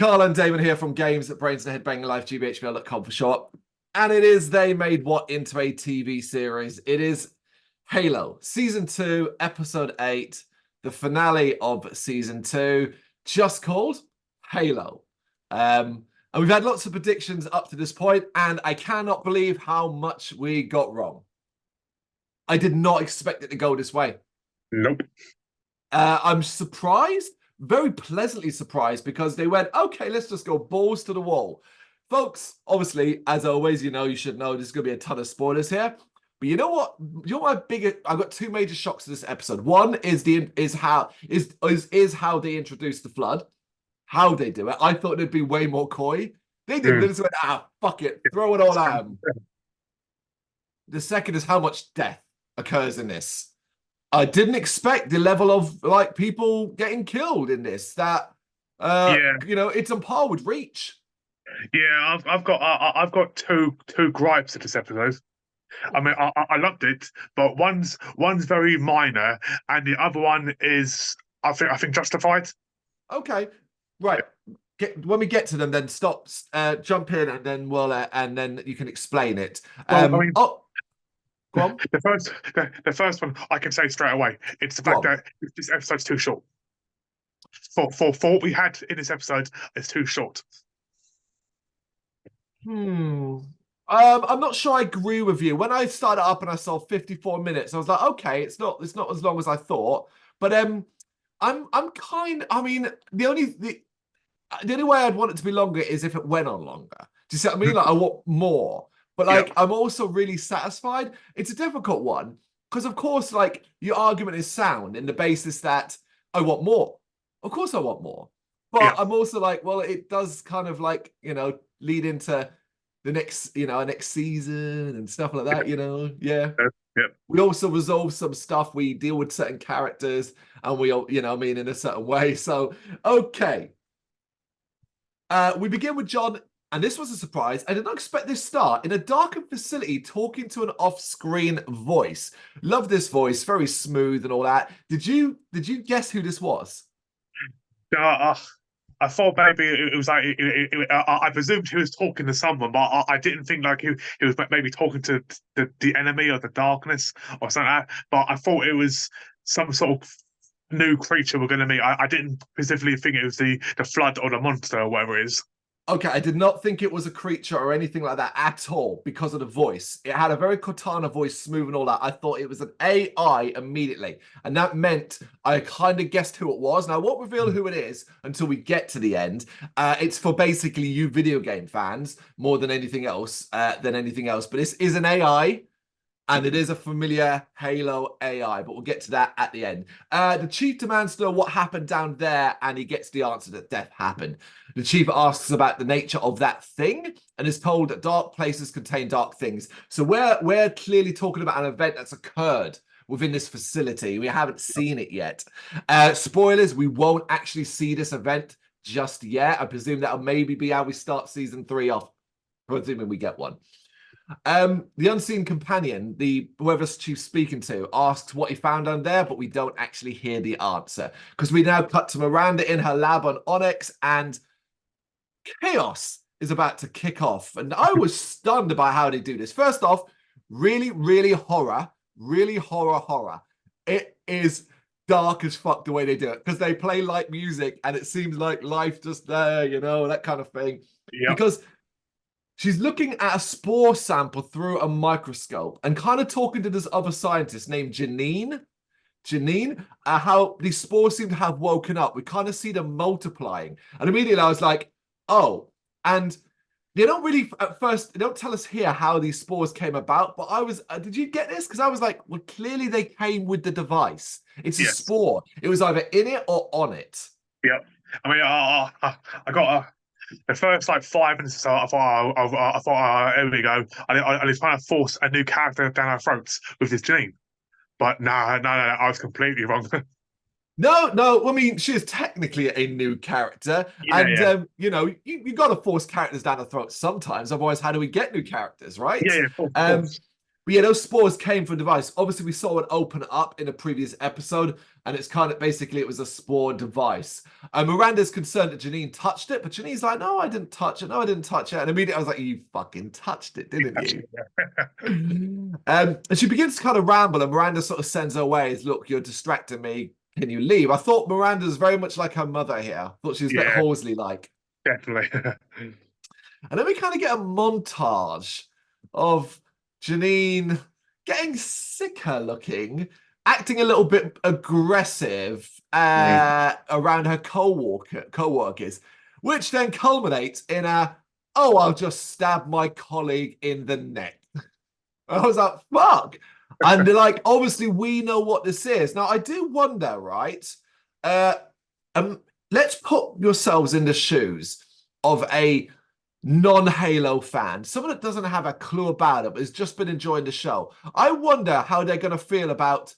Carl and Damon here from games at Brrraains A Head-Banging Life, gbhblofficial.com for short. And it is they made what into a TV series. It is Halo, Season 2, Episode 8, the finale of Season 2, just called Halo. And we've had lots of predictions up to this point, and I cannot believe how much we got wrong. I did not expect it to go this way. Nope. I'm surprised, very pleasantly surprised, because they went, okay, let's just go balls to the wall. Folks, obviously, as always, you should know there's going to be a ton of spoilers here. But you know what? I've got two major shocks to this episode. One is how they introduce the flood, how they do it. I thought it'd be way more coy. They didn't. They just went, fuck it, throw it all at them. The second is how much death occurs in this. I didn't expect the level of people getting killed in this. It's on par with Reach. Yeah, I've got two gripes at this episode. I mean, I loved it, but one's very minor, and the other one is I think justified. Okay, right. When we get to them, then stop, jump in, and then and then you can explain it. Go on. The first one I can say straight away. It's the fact that this episode's too short. For what we had in this episode, it's too short. I'm not sure I agree with you. When I started up and I saw 54 minutes, I was like, okay, it's not as long as I thought. But I mean, the only way I'd want it to be longer is if it went on longer. Do you see what I mean? Like, I want more. But I'm also really satisfied. It's a difficult one because, of course, your argument is sound in the basis that I want more. Of course, I want more. But I'm also like, well, it does kind of lead into the next season and stuff like that. We also resolve some stuff. We deal with certain characters, and we in a certain way. So okay, we begin with John. And this was a surprise. I did not expect this start in a darkened facility talking to an off-screen voice. Love this voice, very smooth and all that. Did you guess who this was? I thought maybe it was like I presumed he was talking to someone, but I didn't think he was maybe talking to the enemy or the darkness or something like that. But I thought it was some sort of new creature we're going to meet. I didn't specifically think it was the flood or the monster or whatever it is. Okay, I did not think it was a creature or anything like that at all because of the voice. It had a very Cortana voice, smooth and all that. I thought it was an AI immediately. And that meant I kind of guessed who it was. Now, I won't reveal who it is until we get to the end. It's for basically you video game fans more than anything else. But this is an AI. And it is a familiar Halo AI, but we'll get to that at the end. The Chief demands to know what happened down there, and he gets the answer that death happened. The Chief asks about the nature of that thing, and is told that dark places contain dark things. So we're clearly talking about an event that's occurred within this facility. We haven't seen it yet. Spoilers, we won't actually see this event just yet. I presume that'll maybe be how we start Season 3 off, presuming we get one. The unseen companion, whoever Chief's speaking to, asks what he found down there, but we don't actually hear the answer because we now cut to Miranda in her lab on Onyx, and chaos is about to kick off. And I was stunned by how they do this. First off, really, really horror. It is dark as fuck the way they do it because they play light music and it seems like life just there, that kind of thing. Yeah. Because she's looking at a spore sample through a microscope and kind of talking to this other scientist named Janine, how these spores seem to have woken up. We kind of see them multiplying. And immediately I was like, oh, and they don't really, at first, they don't tell us here how these spores came about, but I was, did you get this? Because I was like, well, clearly they came with the device. It's a spore. It was either in it or on it. Yeah. I mean, I got the first 5 minutes or so, I thought, here we go. I was trying to force a new character down our throats with this Janine. But no, I was completely wrong. No. I mean, she is technically a new character, you got to force characters down the throat sometimes. Otherwise, how do we get new characters, right? Yeah, of course. But yeah, those spores came from a device. Obviously, we saw it open up in a previous episode, and it's kind of basically it was a spore device. Miranda's concerned that Janine touched it, but Janine's like, no, I didn't touch it. No, I didn't touch it. And immediately I was like, you fucking touched it, didn't you? And she begins to kind of ramble, and Miranda sort of sends her away. Look, you're distracting me. Can you leave? I thought Miranda's very much like her mother here. I thought she was a bit Yeah, Horsley-like. definitely. And then we kind of get a montage of Janine getting sicker looking, acting a little bit aggressive Mm. around her co-workers, which then culminates in a, oh, I'll just stab my colleague in the neck. I was like, fuck. And they're like, obviously, we know what this is. Now, I do wonder, right? Uh, um, let's put yourselves in the shoes of a non-Halo fan, someone that doesn't have a clue about it, but has just been enjoying the show. I wonder how they're going to feel about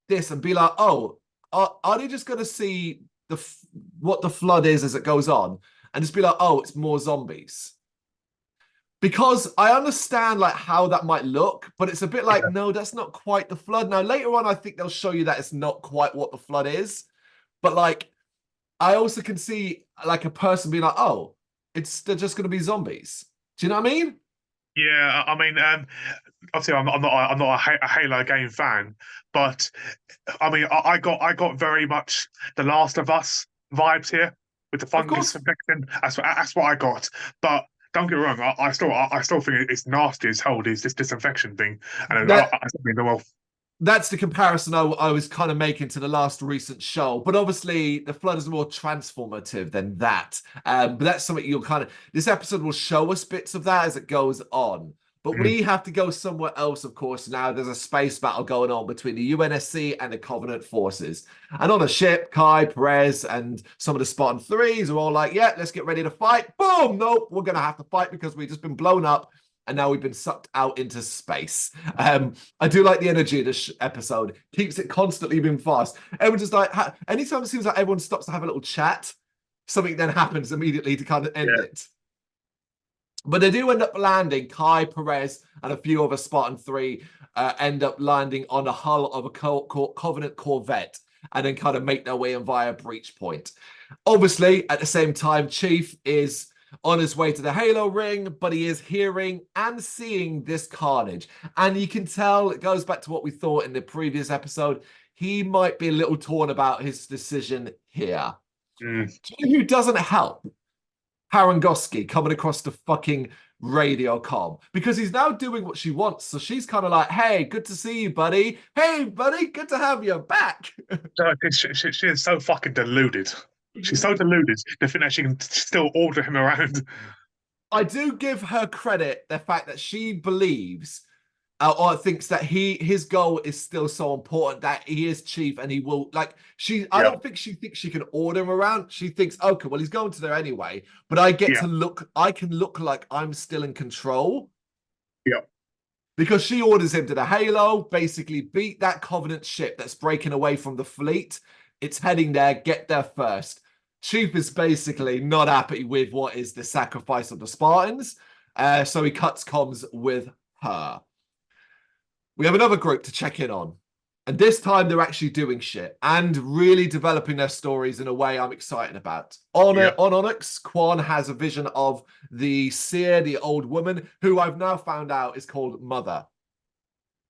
this and be like, oh, are they just going to see what the flood is as it goes on and just be like, oh, it's more zombies? Because I understand like how that might look, but it's a bit like, no, that's not quite the flood. Now, later on, I think they'll show you that it's not quite what the flood is. But like, I also can see like a person being like, oh, they're just going to be zombies. Do you know what I mean? Yeah, I mean, obviously, I'm not a Halo game fan, but I mean, I got very much the Last of Us vibes here with the Of fungus course. infection. That's what I got. But don't get me wrong, I still think it's nasty as hell. This disinfection thing, and I still think well, That's the comparison I was kind of making to the last recent show. But obviously, the flood is more transformative than that. But that's something you'll kind of. This episode will show us bits of that as it goes on. But mm, we have to go somewhere else, of course. Now there's a space battle going on between the UNSC and the Covenant forces. And on a ship, Kai, Perez, and some of the Spartan threes are all like, yeah, let's get ready to fight. Boom! Nope, we're going to have to fight because we've just been blown up and now we've been sucked out into space. I do like the energy of this episode. Keeps it constantly moving fast. Everyone just like, anytime it seems like everyone stops to have a little chat, something then happens immediately to kind of end yeah, it. But they do end up landing. Kai, Perez, and a few other Spartan 3 end up landing on the hull of a Covenant Corvette and then kind of make their way in via Breach Point. Obviously, at the same time, Chief is on his way to the Halo ring, but he is hearing and seeing this carnage. And you can tell it goes back to what we thought in the previous episode. He might be a little torn about his decision here. mm, Who doesn't help? Harangoski coming across the fucking radio comm because he's now doing what she wants. So she's kind of like, hey, good to see you, buddy. Hey, buddy, good to have you back. she is so fucking deluded. She's so deluded. The thing that she can still order him around. I do give her credit the fact that she believes or thinks that his goal is still so important that he is chief and he will like she I Yeah, don't think she thinks she can order him around. She thinks, okay, well, he's going to there anyway, but I get yeah, to look, I can look like I'm still in control yeah, because she orders him to the Halo, basically beat that Covenant ship that's breaking away from the fleet. It's heading there, get there first. Chief is basically not happy with what is the sacrifice of the Spartans, so he cuts comms with her. We have another group to check in on. And this time they're actually doing shit and really developing their stories in a way I'm excited about. On yeah. Onyx, Quan has a vision of the seer, the old woman, who I've now found out is called Mother,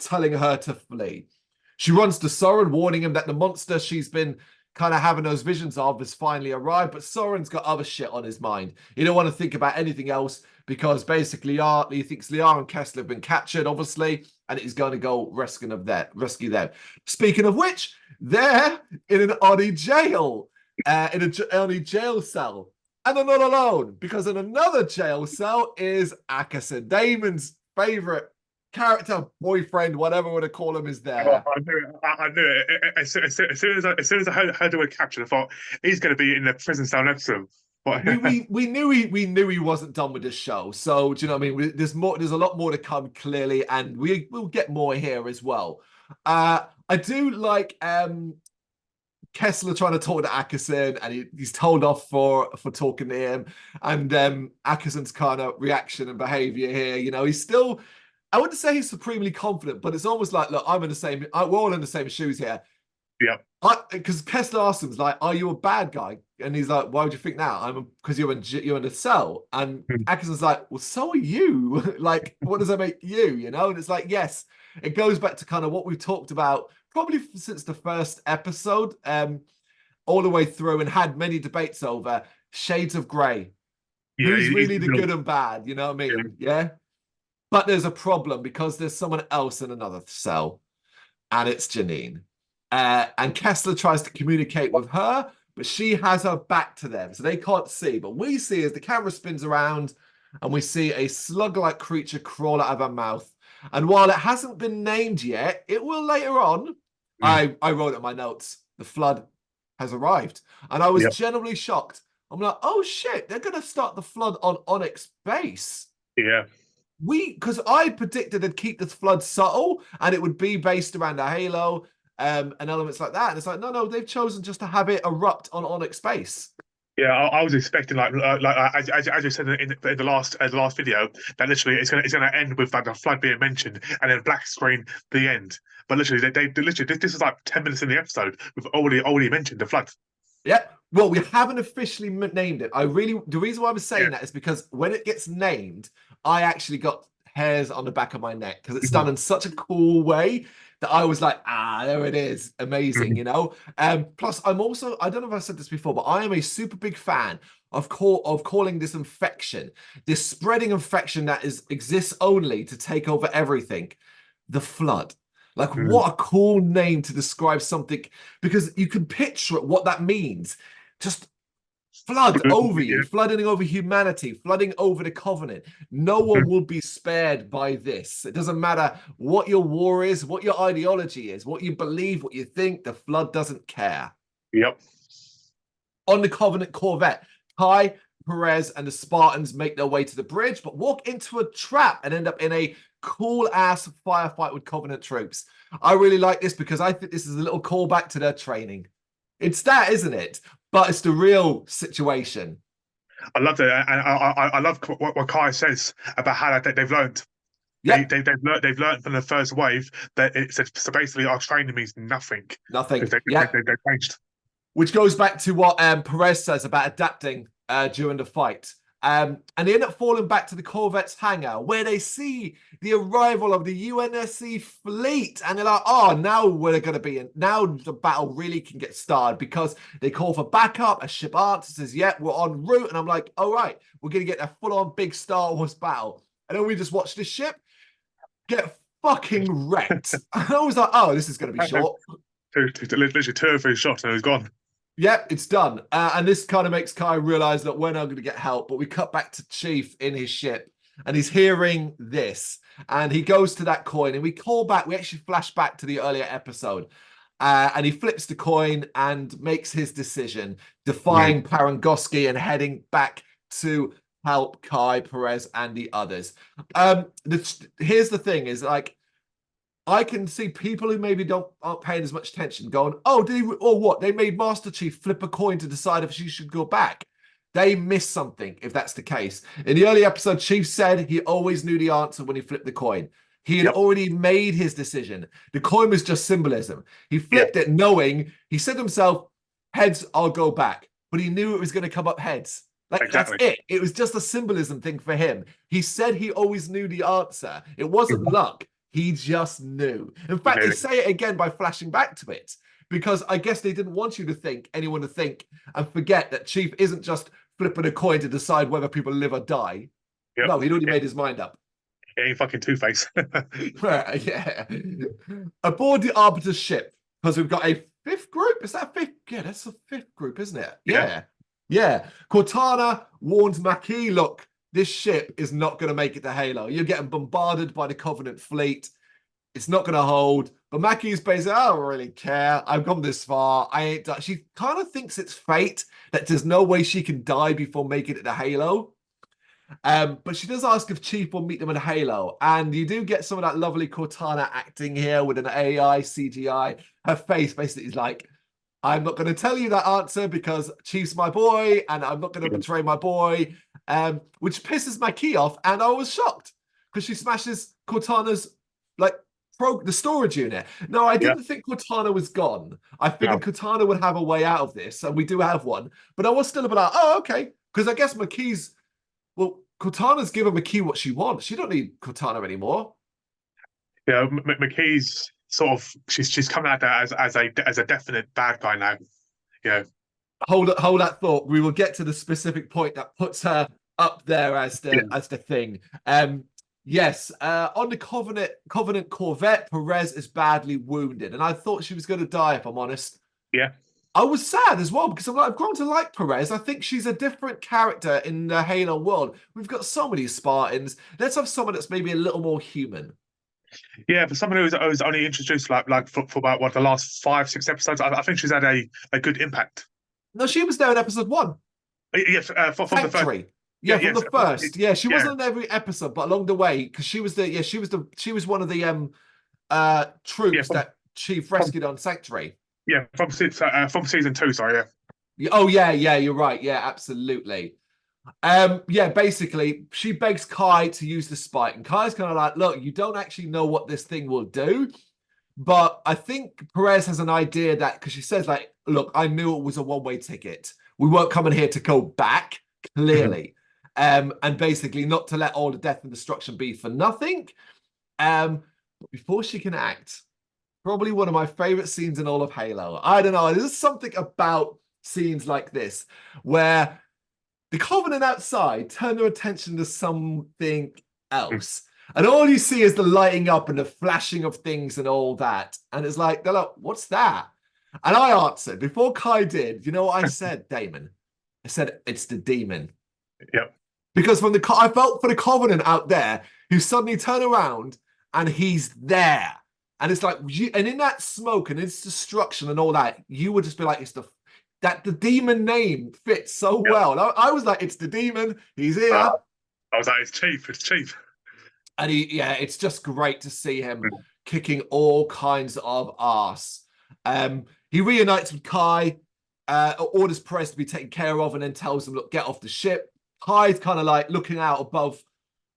telling her to flee. She runs to Soren, warning him that the monster she's been kind of having those visions of has finally arrived, but Soren's got other shit on his mind. He don't want to think about anything else because basically he thinks Liara and Kessler have been captured, obviously, and he's going to go rescue them. Speaking of which, they're in an Oni jail, in an Oni jail cell. And they're not alone, because in another jail cell is Akason, Damon's favorite character, boyfriend, whatever we want to call him, is Oh, there. I knew it. I knew it. As soon as I heard they were captured, I thought he's going to be in the prison cell next to him. But We knew he wasn't done with this show. So do you know what I mean? There's more. There's a lot more to come clearly, and we'll get more here as well. I do like Kessler trying to talk to Ackerson, and he's told off for talking to him. And Ackerson's kind of reaction and behavior here, he's still I wouldn't say he's supremely confident, but it's almost like, look, I'm in the same. We're all in the same shoes here. Yep. Because Kessler asks him, like, "Are you a bad guy?" And he's like, "Why would you think that?" Because you're in a cell. And Mm. Atkinson's like, "Well, so are you. Like, what does that make you? You know?" And it's like, yes, it goes back to kind of what we've talked about probably since the first episode, all the way through, and had many debates over shades of grey. Yeah, Who's really the you know, good and bad? You know what I yeah, mean? Yeah. But there's a problem because there's someone else in another cell, and it's Janine. And Kessler tries to communicate with her, but she has her back to them, so they can't see. But we see as the camera spins around, and we see a slug-like creature crawl out of her mouth. And while it hasn't been named yet, it will later on. mm, I wrote it in my notes. The flood has arrived, and I was yep, genuinely shocked. I'm like, oh shit, they're gonna start the flood on Onyx base. yeah. Because I predicted they'd keep the flood subtle and it would be based around a halo, and elements like that. And it's like, no, they've chosen just to have it erupt on Onyx base. Yeah, I was expecting as you said in the last video that literally it's gonna end with like the flood being mentioned and then black screen the end. But literally they literally this is like 10 minutes in the episode. We've already mentioned the flood. Yeah. Well, we haven't officially named it. The reason why I'm Yeah. saying that is because when it gets named, I actually got hairs on the back of my neck because it's done Mhm. in such a cool way that I was like, there it is. Amazing, Mhm. you know? Plus, I'm also, I don't know if I said this before, but I am a super big fan of calling this infection, this spreading infection that exists only to take over everything, the flood. Like, Mhm. what a cool name to describe something, because you can picture what that means. Just flood over you, Yeah. flooding over humanity, flooding over the covenant. No one will be spared by this. It doesn't matter what your war is, what your ideology is, what you believe, what you think, the flood doesn't care. Yep. On the Covenant Corvette, Kai, Perez, and the Spartans make their way to the bridge, but walk into a trap and end up in a cool ass firefight with Covenant troops. I really like this because I think this is a little callback to their training. It's that, isn't it? But it's the real situation. I love that, and I love what Kai says about how they've learned. Yep, They've learned from the first wave that it's so basically our training means nothing because nothing. Yep. they've changed. Which goes back to what Perez says about adapting during the fight. And they end up falling back to the Corvette's hangar where they see the arrival of the UNSC fleet. And they're like, oh, now we're going to be in. Now the battle really can get started because they call for backup. A ship answers, says, yeah, we're en route. And I'm like, all right, we're going to get a full on big Star Wars battle. And then we just watch this ship get fucking wrecked. And I was like, oh, this is going to be short. Literally 2 or 3 shots and it was gone. Yep, it's done. And this kind of makes Kai realize that we're not going to get help. But we cut back to Chief in his ship and he's hearing this. And he goes to that coin and we call back. We actually flash back to the earlier episode. And he flips the coin and makes his decision, defying Parangoski and heading back to help Kai, Perez, and the others. Here's the thing is like, I can see people who maybe aren't paying as much attention going, oh, did he, or what? They made Master Chief flip a coin to decide if she should go back. They missed something if that's the case. In the early episode, Chief said he always knew the answer when he flipped the coin. He had Yep. already made his decision. The coin was just symbolism. He Yeah. flipped it knowing, he said to himself, heads, I'll go back. But he knew it was going to come up heads. Like, Exactly. that's it. It was just a symbolism thing for him. He said he always knew the answer. It wasn't luck. He just knew. In fact, they say it again by flashing back to it because I guess they didn't want anyone to think and forget that Chief isn't just flipping a coin to decide whether people live or die. Yep. No, he'd already made his mind up. It ain't fucking Two-Face. Yeah. Aboard the Arbiter's ship, because we've got a fifth group. Is that a fifth? Yeah, that's a fifth group, isn't it? Yeah. Yeah. Cortana warns Maquis, look, this ship is not going to make it to Halo. You're getting bombarded by the Covenant fleet. It's not going to hold. But Maquis is basically, I don't really care. I've gone this far. I ain't done. She kind of thinks it's fate, that there's no way she can die before making it to Halo. But she does ask if Chief will meet them in Halo. And you do get some of that lovely Cortana acting here with an AI, CGI. Her face basically is like, I'm not going to tell you that answer because Chief's my boy and I'm not going to betray my boy, which pisses Maquis off. And I was shocked because she smashes Cortana's like the storage unit. No, I Yeah. didn't think Cortana was gone. I figured No. Cortana would have a way out of this, and we do have one. But I was still a bit like, oh, okay, because I guess McKee's well, Cortana's given McKee what she wants. She don't need Cortana anymore. Yeah. McKee's sort of she's coming out there as a definite bad guy now. Yeah. Hold that thought. We will get to the specific point that puts her up there as Yeah. the thing. Yes, on the Covenant Corvette, Perez is badly wounded, and I thought she was going to die. If I'm honest, Yeah. I was sad as well because I've grown to like Perez. I think she's a different character in the Halo world. We've got so many Spartans. Let's have someone that's maybe a little more human. Yeah, for someone who's only introduced like for about what the last 5-6 episodes, I think she's had a good impact. No, she was there in episode 1. Yes, from the first. Sanctuary. Yeah, Yeah, from yes, the first. Yeah, she yeah, wasn't in every episode, but along the way, because she was one of the yeah, troops that Chief rescued on Sanctuary. from season 2. Sorry, yeah, Oh yeah, you're right. Yeah, absolutely. Yeah, basically, she begs Kai to use the spike, and Kai's kind of like, look, you don't actually know what this thing will do. But I think Perez has an idea that because she says, like, look, I knew it was a one-way ticket. We weren't coming here to go back, clearly. And basically not to let all the death and destruction be for nothing. But before she can act, probably one of my favorite scenes in all of Halo. I don't know, there's something about scenes like this where the Covenant outside turn their attention to something else. And all you see is the lighting up and the flashing of things and all that. And it's like, they're like, what's that? And I answered, before Kai did, you know what I said, Damon? I said, it's the demon. yep, Because I felt for the Covenant out there who suddenly turn around and he's there. And it's like, and in that smoke and its destruction and all that, you would just be like, the demon name fits so yep. well. And I was like, it's the demon. He's here. I was like, it's cheap. And it's just great to see him kicking all kinds of ass. He reunites with Kai, orders Perez to be taken care of, and then tells him, look, get off the ship. Kai's kind of like looking out above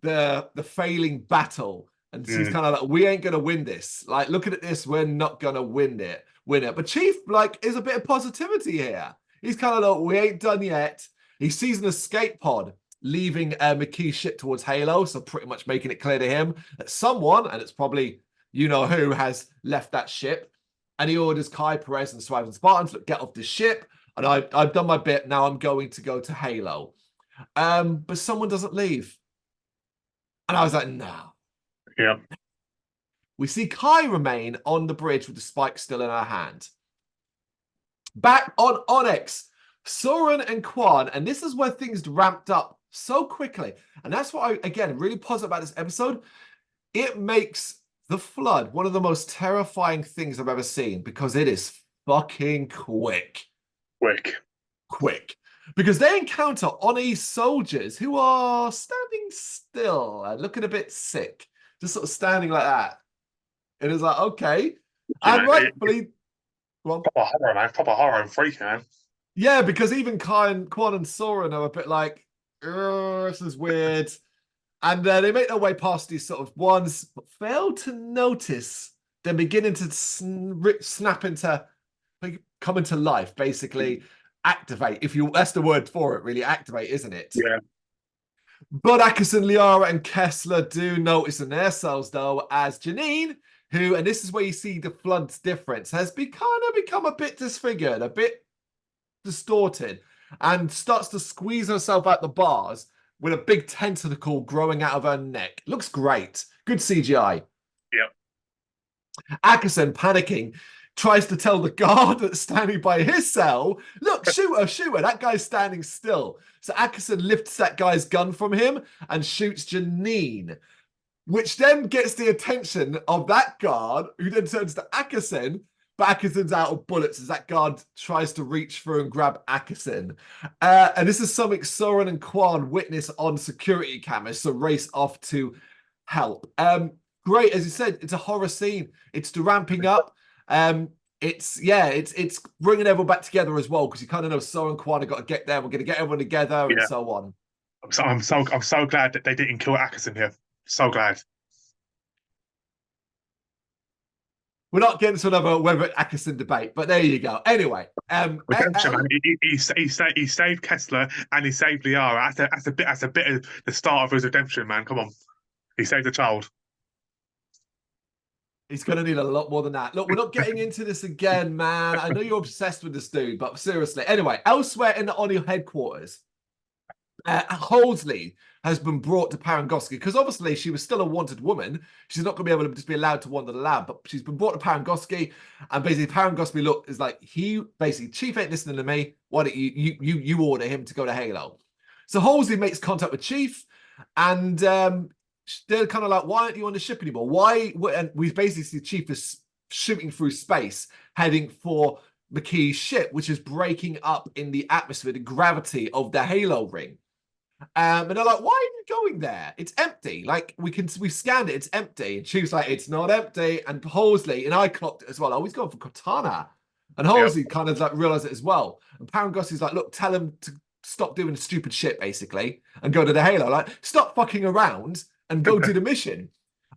the failing battle. And she's kind of like, we ain't gonna win this. Like, looking at this, we're not gonna win it. But Chief, like, is a bit of positivity here. He's kind of like, we ain't done yet. He sees an escape pod leaving McKee's ship towards Halo, so pretty much making it clear to him that someone, and it's probably you know who, has left that ship. And he orders Kai, Perez, and Swive and Spartans to get off the ship. And I've done my bit. Now I'm going to go to Halo. But someone doesn't leave. And I was like, no. Yeah. We see Kai remain on the bridge with the spike still in her hand. Back on Onyx, Soren and Quan, and this is where things ramped up so quickly. And that's what I, again, really positive about this episode. It makes the Flood one of the most terrifying things I've ever seen because it is fucking quick. Quick. Because they encounter Oni soldiers who are standing still and looking a bit sick. Just sort of standing like that. It is like, okay. And rightfully... Proper horror, man. Proper horror and freak, man. Yeah, because even Quan and Soren are a bit like, this is weird. And they make their way past these sort of ones, but fail to notice them beginning to snap into, come into life, basically activate. That's the word for it, really, activate, isn't it? Yeah. But Ackerson, Liara, and Kessler do notice in their cells, though, as Janine, who, and this is where you see the Flood's difference, has become a bit disfigured, a bit distorted, and starts to squeeze herself out the bars with a big tentacle growing out of her neck. Looks great. Good CGI. Yep. Ackerson, panicking, tries to tell the guard that's standing by his cell, look, shoot her. That guy's standing still. So Ackerson lifts that guy's gun from him and shoots Janine, which then gets the attention of that guard, who then turns to Ackerson, but Ackerson's out of bullets as that guard tries to reach through and grab Ackerson. And this is something Soren and Quan witness on security cameras, so race off to help. Great, as you said, it's a horror scene. It's the ramping up. It's bringing everyone back together as well, because you kind of know Soren and Quan have got to get there. We're going to get everyone together and so on. I'm so glad that they didn't kill Ackerson here. So glad. We're not getting to another whether Atkinson debate, but there you go. Anyway, Redemption, man. He saved Kessler and he saved Liara. That's a bit of the start of his redemption, man. Come on, he saved the child. he's going to need a lot more than that. Look, we're not getting into this again, man. I know you're obsessed with this dude, but seriously. Anyway, elsewhere in the O'Neill headquarters, Halsey has been brought to Parangosky because obviously she was still a wanted woman. She's not going to be able to just be allowed to wander the lab, but she's been brought to Parangosky, and basically Parangosky is like, he basically, Chief ain't listening to me. Why don't you order him to go to Halo? So Halsey makes contact with Chief, and they're kind of like, why aren't you on the ship anymore? Why? And we basically see Chief is shooting through space, heading for McKee's ship, which is breaking up in the atmosphere, the gravity of the Halo ring. And they're like, why are you going there? It's empty. Like, we scanned it, it's empty. And Chief's like, it's not empty. And Halsey, and I clocked it as well. Oh, he's going for Cortana. And Halsey kind of like realized it as well. And Parangossy's like, look, tell him to stop doing stupid shit, basically, and go to the Halo. Like, stop fucking around and go do the mission.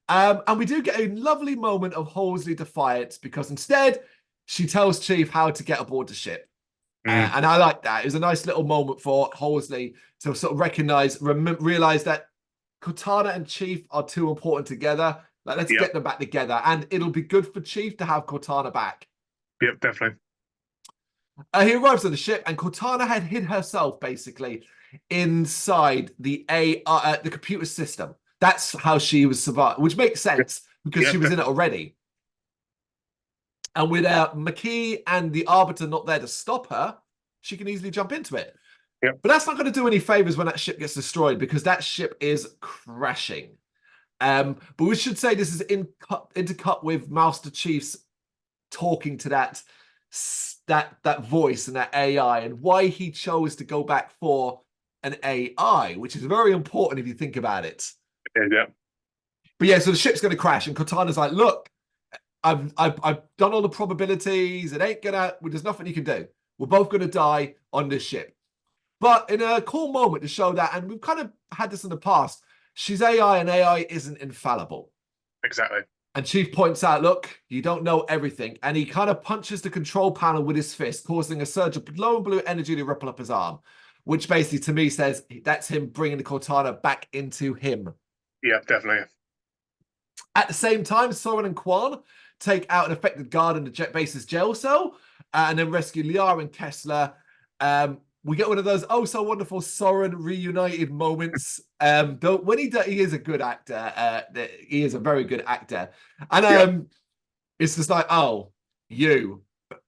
And we do get a lovely moment of Halsey defiance because instead she tells Chief how to get aboard the ship. And I like that. It was a nice little moment for Halsey to sort of realize that Cortana and Chief are too important together. Like, let's get them back together. And it'll be good for Chief to have Cortana back. Yep, definitely. He arrives on the ship, and Cortana had hid herself basically inside the the computer system. That's how she was survived, which makes sense because she was in it already. And with McKee and the Arbiter not there to stop her, she can easily jump into it. Yep. But that's not going to do any favors when that ship gets destroyed because that ship is crashing. But we should say this is intercut with Master Chief's talking to that voice and that AI, and why he chose to go back for an AI, which is very important if you think about it. Yeah. But yeah, so the ship's going to crash, and Cortana's like, look, I've done all the probabilities. It ain't gonna. There's nothing you can do. We're both gonna die on this ship. But in a cool moment to show that, and we've kind of had this in the past, she's AI, and AI isn't infallible. Exactly. And Chief points out, look, you don't know everything, and he kind of punches the control panel with his fist, causing a surge of glow and blue energy to ripple up his arm, which basically to me says that's him bringing the Cortana back into him. Yeah, definitely. At the same time, Soren and Quan take out an affected guard in the jet base's jail cell, and then rescue Liara and Kessler. We get one of those oh so wonderful Soren reunited moments. When he is a good actor. He is a very good actor, and it's just like, oh, you,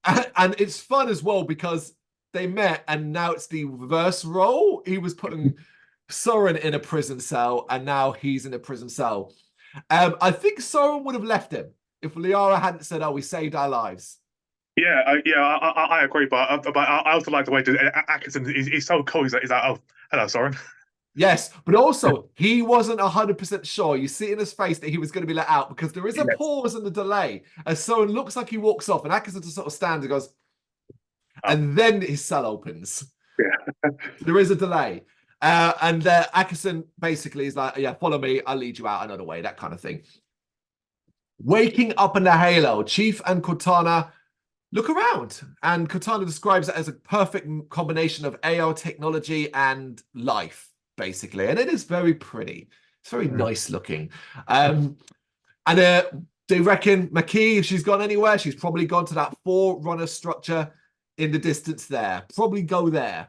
and it's fun as well because they met, and now it's the reverse role. He was putting Soren in a prison cell, and now he's in a prison cell. I think Soren would have left him if Liara hadn't said, "Oh, we saved our lives." Yeah, I agree, but I also like the way Atkinson he's so cool. He's like, oh, hello, Soren. Yes, but also he wasn't 100% sure. You see in his face that he was going to be let out because there is a pause in the delay as Soren looks like he walks off, and Atkinson just sort of stands and goes, and then his cell opens. Yeah, there is a delay. And Atkinson basically is like, yeah, follow me. I'll lead you out another way, that kind of thing. Waking up in the Halo, Chief and Cortana look around. And Cortana describes it as a perfect combination of AI technology and life, basically. And it is very pretty. It's very nice looking. And they reckon McKee, if she's gone anywhere, she's probably gone to that Forerunner structure in the distance there. Probably go there.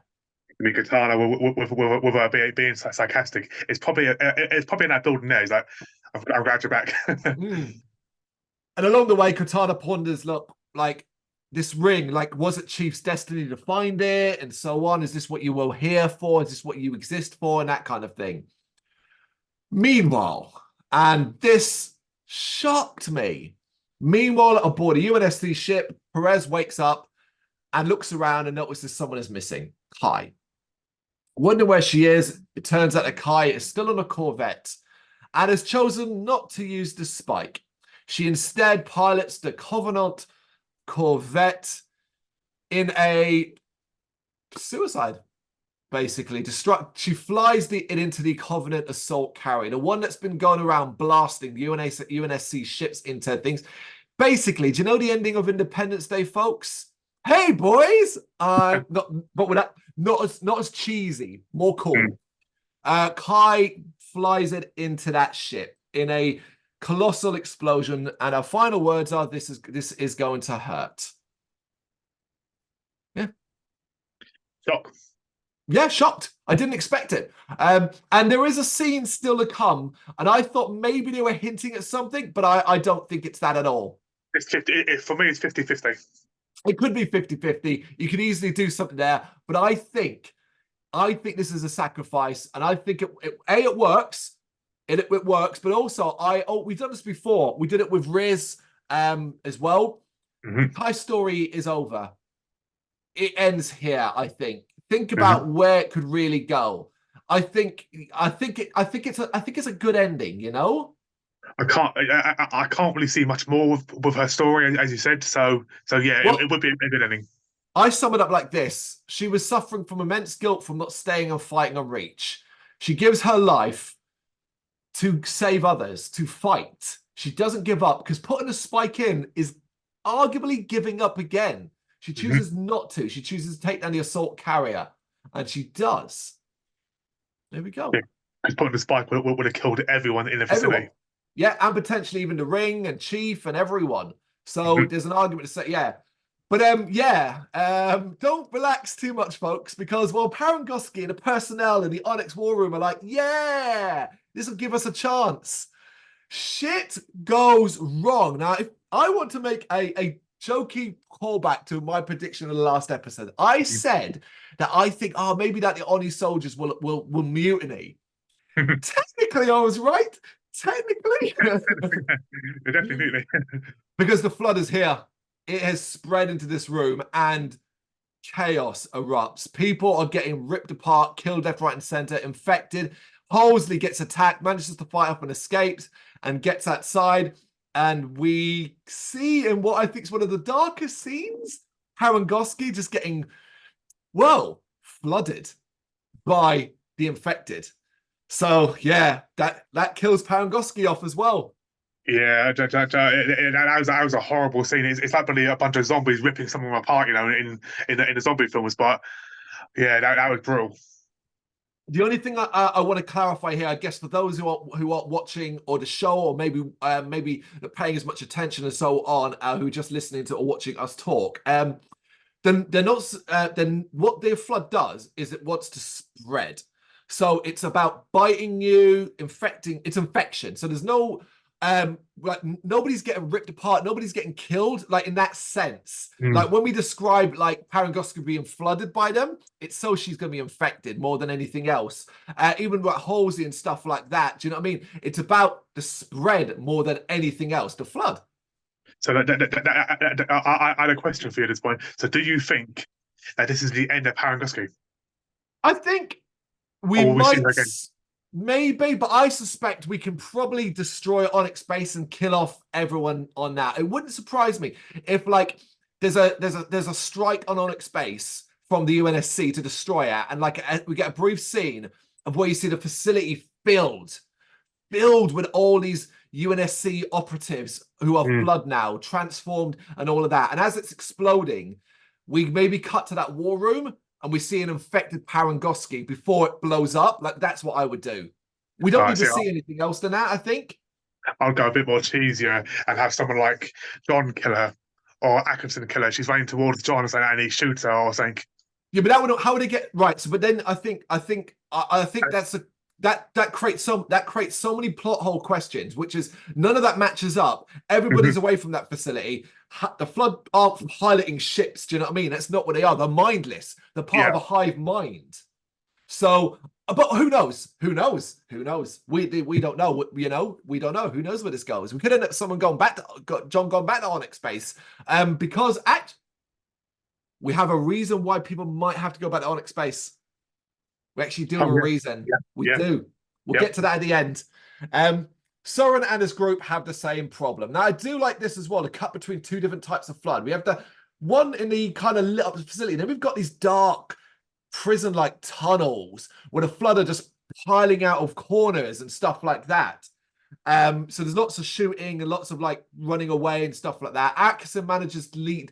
I mean, Katana with her being sarcastic. It's probably in that building there. He's like, I'm glad you're back. And along the way, Katana ponders, look, like this ring, like, was it Chief's destiny to find it? And so on. Is this what you were here for? Is this what you exist for? And that kind of thing. Meanwhile, and this shocked me. Meanwhile, aboard a UNSC ship, Perez wakes up and looks around and notices someone is missing. Kai. Wonder where she is. It turns out that Kai is still on a Corvette and has chosen not to use the spike. She instead pilots the Covenant Corvette in a suicide. basically. She flies it into the Covenant assault carrier, the one that's been going around blasting the UNSC ships into things. Basically, do you know the ending of Independence Day, folks? Hey, boys! Not, but with that, not as cheesy, more cool. Kai flies it into that ship in a colossal explosion, and our final words are, this is going to hurt. Yeah. Shock. Yeah, shocked. I didn't expect it. And there is a scene still to come, and I thought maybe they were hinting at something, but I don't think it's that at all. It's 50. For me, it's 50-50. It could be 50-50. You could easily do something there, but I think this is a sacrifice, and I think it works. It works, but also we've done this before. We did it with Riz as well. Kai's story is over. It ends here, I think. Think about where it could really go. I think it's a good ending, you know? I can't really see much more with her story, as you said. So yeah, Well, it would be a good ending. I sum it up like this. She was suffering from immense guilt from not staying and fighting on Reach. She gives her life to save others, to fight. She doesn't give up, because putting a spike in is arguably giving up again. She chooses not to. She chooses to take down the assault carrier, and she does. There we go. Yeah. Because putting the spike would have killed everyone in the vicinity. Everyone. Yeah, and potentially even the Ring and Chief and everyone. So there's an argument to say, yeah. But don't relax too much, folks, because while Parangosky and the personnel in the Onyx War Room are like, yeah, this will give us a chance, shit goes wrong. Now, if I want to make a jokey callback to my prediction in the last episode, I said that I think, maybe that the Oni soldiers will mutiny. Technically, I was right. Technically. Definitely. Because the flood is here. It has spread into this room, and chaos erupts. People are getting ripped apart, killed left, right, and center, infected. Halsey gets attacked, manages to fight up and escapes, and gets outside. And we see in what I think is one of the darkest scenes, Parangosky just getting, flooded by the infected. So yeah, that kills Parangosky off as well. Yeah, that was a horrible scene. It's like a bunch of zombies ripping someone apart, you know, in the zombie films. But yeah, that was brutal. The only thing I want to clarify here, I guess, for those who are watching or the show, or maybe not paying as much attention and so on, who are just listening to or watching us talk, then they're not. Then what the flood does is it wants to spread. So it's about biting you, infecting. It's infection. So there's no like nobody's getting ripped apart, nobody's getting killed, like in that sense. Like when we describe like Parangosky being flooded by them, it's so she's going to be infected more than anything else. Even like Halsey and stuff like that. Do you know what I mean? It's about the spread more than anything else. The flood. So I had a question for you at this point. So do you think that this is the end of Parangosky? I think we might. Maybe, but I suspect we can probably destroy Onyx Base and kill off everyone on that. It wouldn't surprise me if, like, there's a strike on Onyx Base from the UNSC to destroy it, and like we get a brief scene of where you see the facility filled with all these UNSC operatives who are flood now, transformed, and all of that. And as it's exploding, we maybe cut to that war room, and we see an infected Parangosky before it blows up. Like, that's what I would do. We don't need to see anything else than that, I think. I'll go a bit more cheesier and have someone like John kill her or Atkinson kill her. She's running towards John and he shoots her or something. Yeah, but that would, how would it get right? So, but then I think that creates so many plot hole questions, which is none of that matches up. Everybody's away from that facility. The flood aren't piloting ships. Do you know what I mean? That's not what they are. They're mindless. They're part of a hive mind. So, but who knows? Who knows? Who knows? We don't know. You know, we don't know. Who knows where this goes? We could end up someone going back to Onyx Base, because we have a reason why people might have to go back to Onyx Base. We actually do have a reason. We do. We'll get to that at the end. Soren and his group have the same problem. Now, I do like this as well, to cut between two different types of flood. We have the one in the kind of lit up facility, and then we've got these dark prison-like tunnels where the flood are just piling out of corners and stuff like that. So there's lots of shooting and lots of like running away and stuff like that. Atkinson manages to lead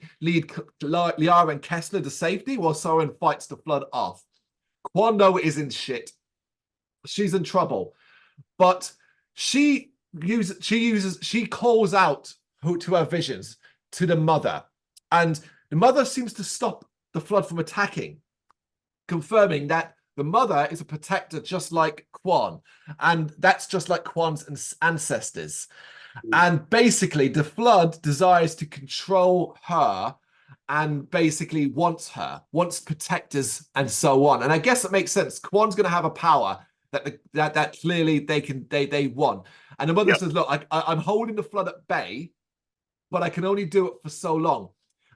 Liara and Kessler to safety while Soren fights the flood off. Kwando is in shit. She's in trouble, but she calls out to her visions to the mother, and the mother seems to stop the flood from attacking, confirming that the mother is a protector just like Quan, and that's just like Quan's ancestors. And basically, the flood desires to control her and basically wants protectors and so on. And I guess it makes sense. Quan's going to have a power that clearly they want. And the mother says, look, I'm holding the flood at bay, but I can only do it for so long.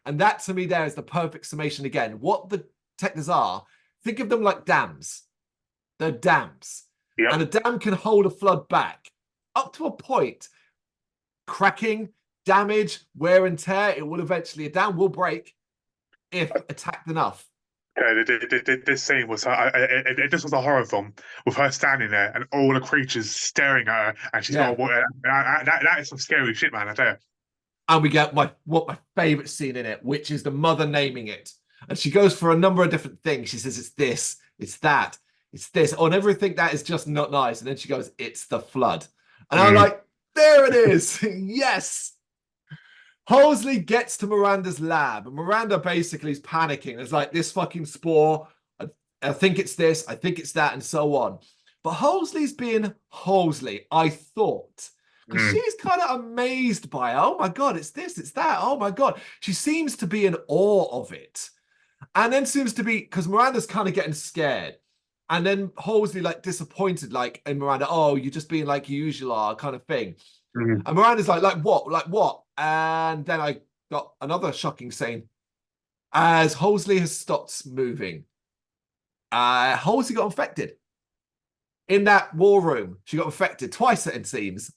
And that to me there is the perfect summation again. What the protectors are, think of them like dams. They're dams. Yep. And a dam can hold a flood back up to a point. Cracking, damage, wear and tear, a dam will break if attacked enough. Yeah, this scene was, it just was a horror film with her standing there and all the creatures staring at her, and she's got that is some scary shit, man, I tell you. And we get my favorite scene in it, which is the mother naming it. And she goes for a number of different things. She says, it's this, it's that, it's this. Oh, and everything that is just not nice. And then she goes, it's the flood. And I'm like, there it is. Yes. Halsey gets to Miranda's lab, and Miranda basically is panicking. It's like, this fucking spore, I think it's this, I think it's that, and so on. But Halsey's being Halsey, I thought. Because she's kind of amazed by, oh my God, it's this, it's that, oh my God. She seems to be in awe of it. And then seems to be, because Miranda's kind of getting scared. And then Halsey like disappointed, like, in Miranda, oh, you're just being like you usually are, kind of thing. And Miranda's like what? Like what? And then I got another shocking scene. As Halsey has stopped moving, Halsey got infected. In that war room, she got infected twice, it seems.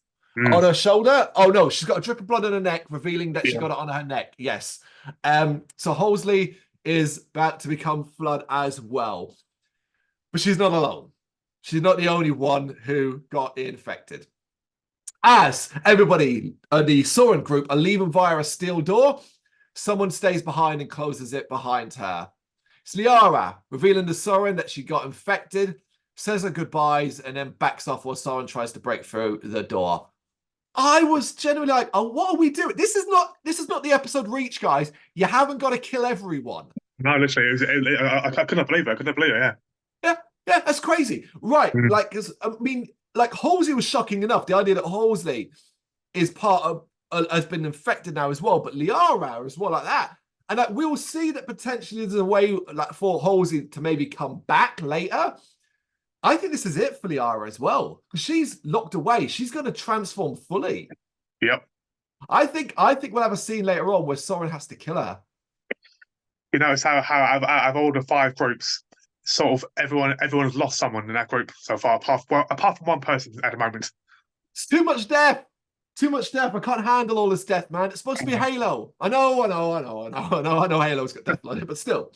On her shoulder. Oh no, she's got a drip of blood on her neck, revealing that she got it on her neck. Yes. So Halsey is about to become flood as well. But she's not alone. She's not the only one who got infected. As everybody, the Soren group, are leaving via a steel door, someone stays behind and closes it behind her. It's Liara, revealing to Soren that she got infected, says her goodbyes, and then backs off while Soren tries to break through the door. I was genuinely like, oh, what are we doing? This is not the episode Reach, guys. You haven't got to kill everyone. No, literally, I couldn't believe it. Yeah, that's crazy. Right, like, I mean, like, Halsey was shocking enough. The idea that Halsey is part of, has been infected now as well, but Liara as well, like that. And like, we'll see that potentially there's a way like for Halsey to maybe come back later. I think this is it for Liara as well. She's locked away. She's going to transform fully. Yep. I think we'll have a scene later on where Soren has to kill her. You know, it's how out of all the 5 groups, sort of everyone's lost someone in that group so far, apart from one person at the moment. It's too much death. Too much death. I can't handle all this death, man. It's supposed to be Halo. I know Halo's got death on it, but still.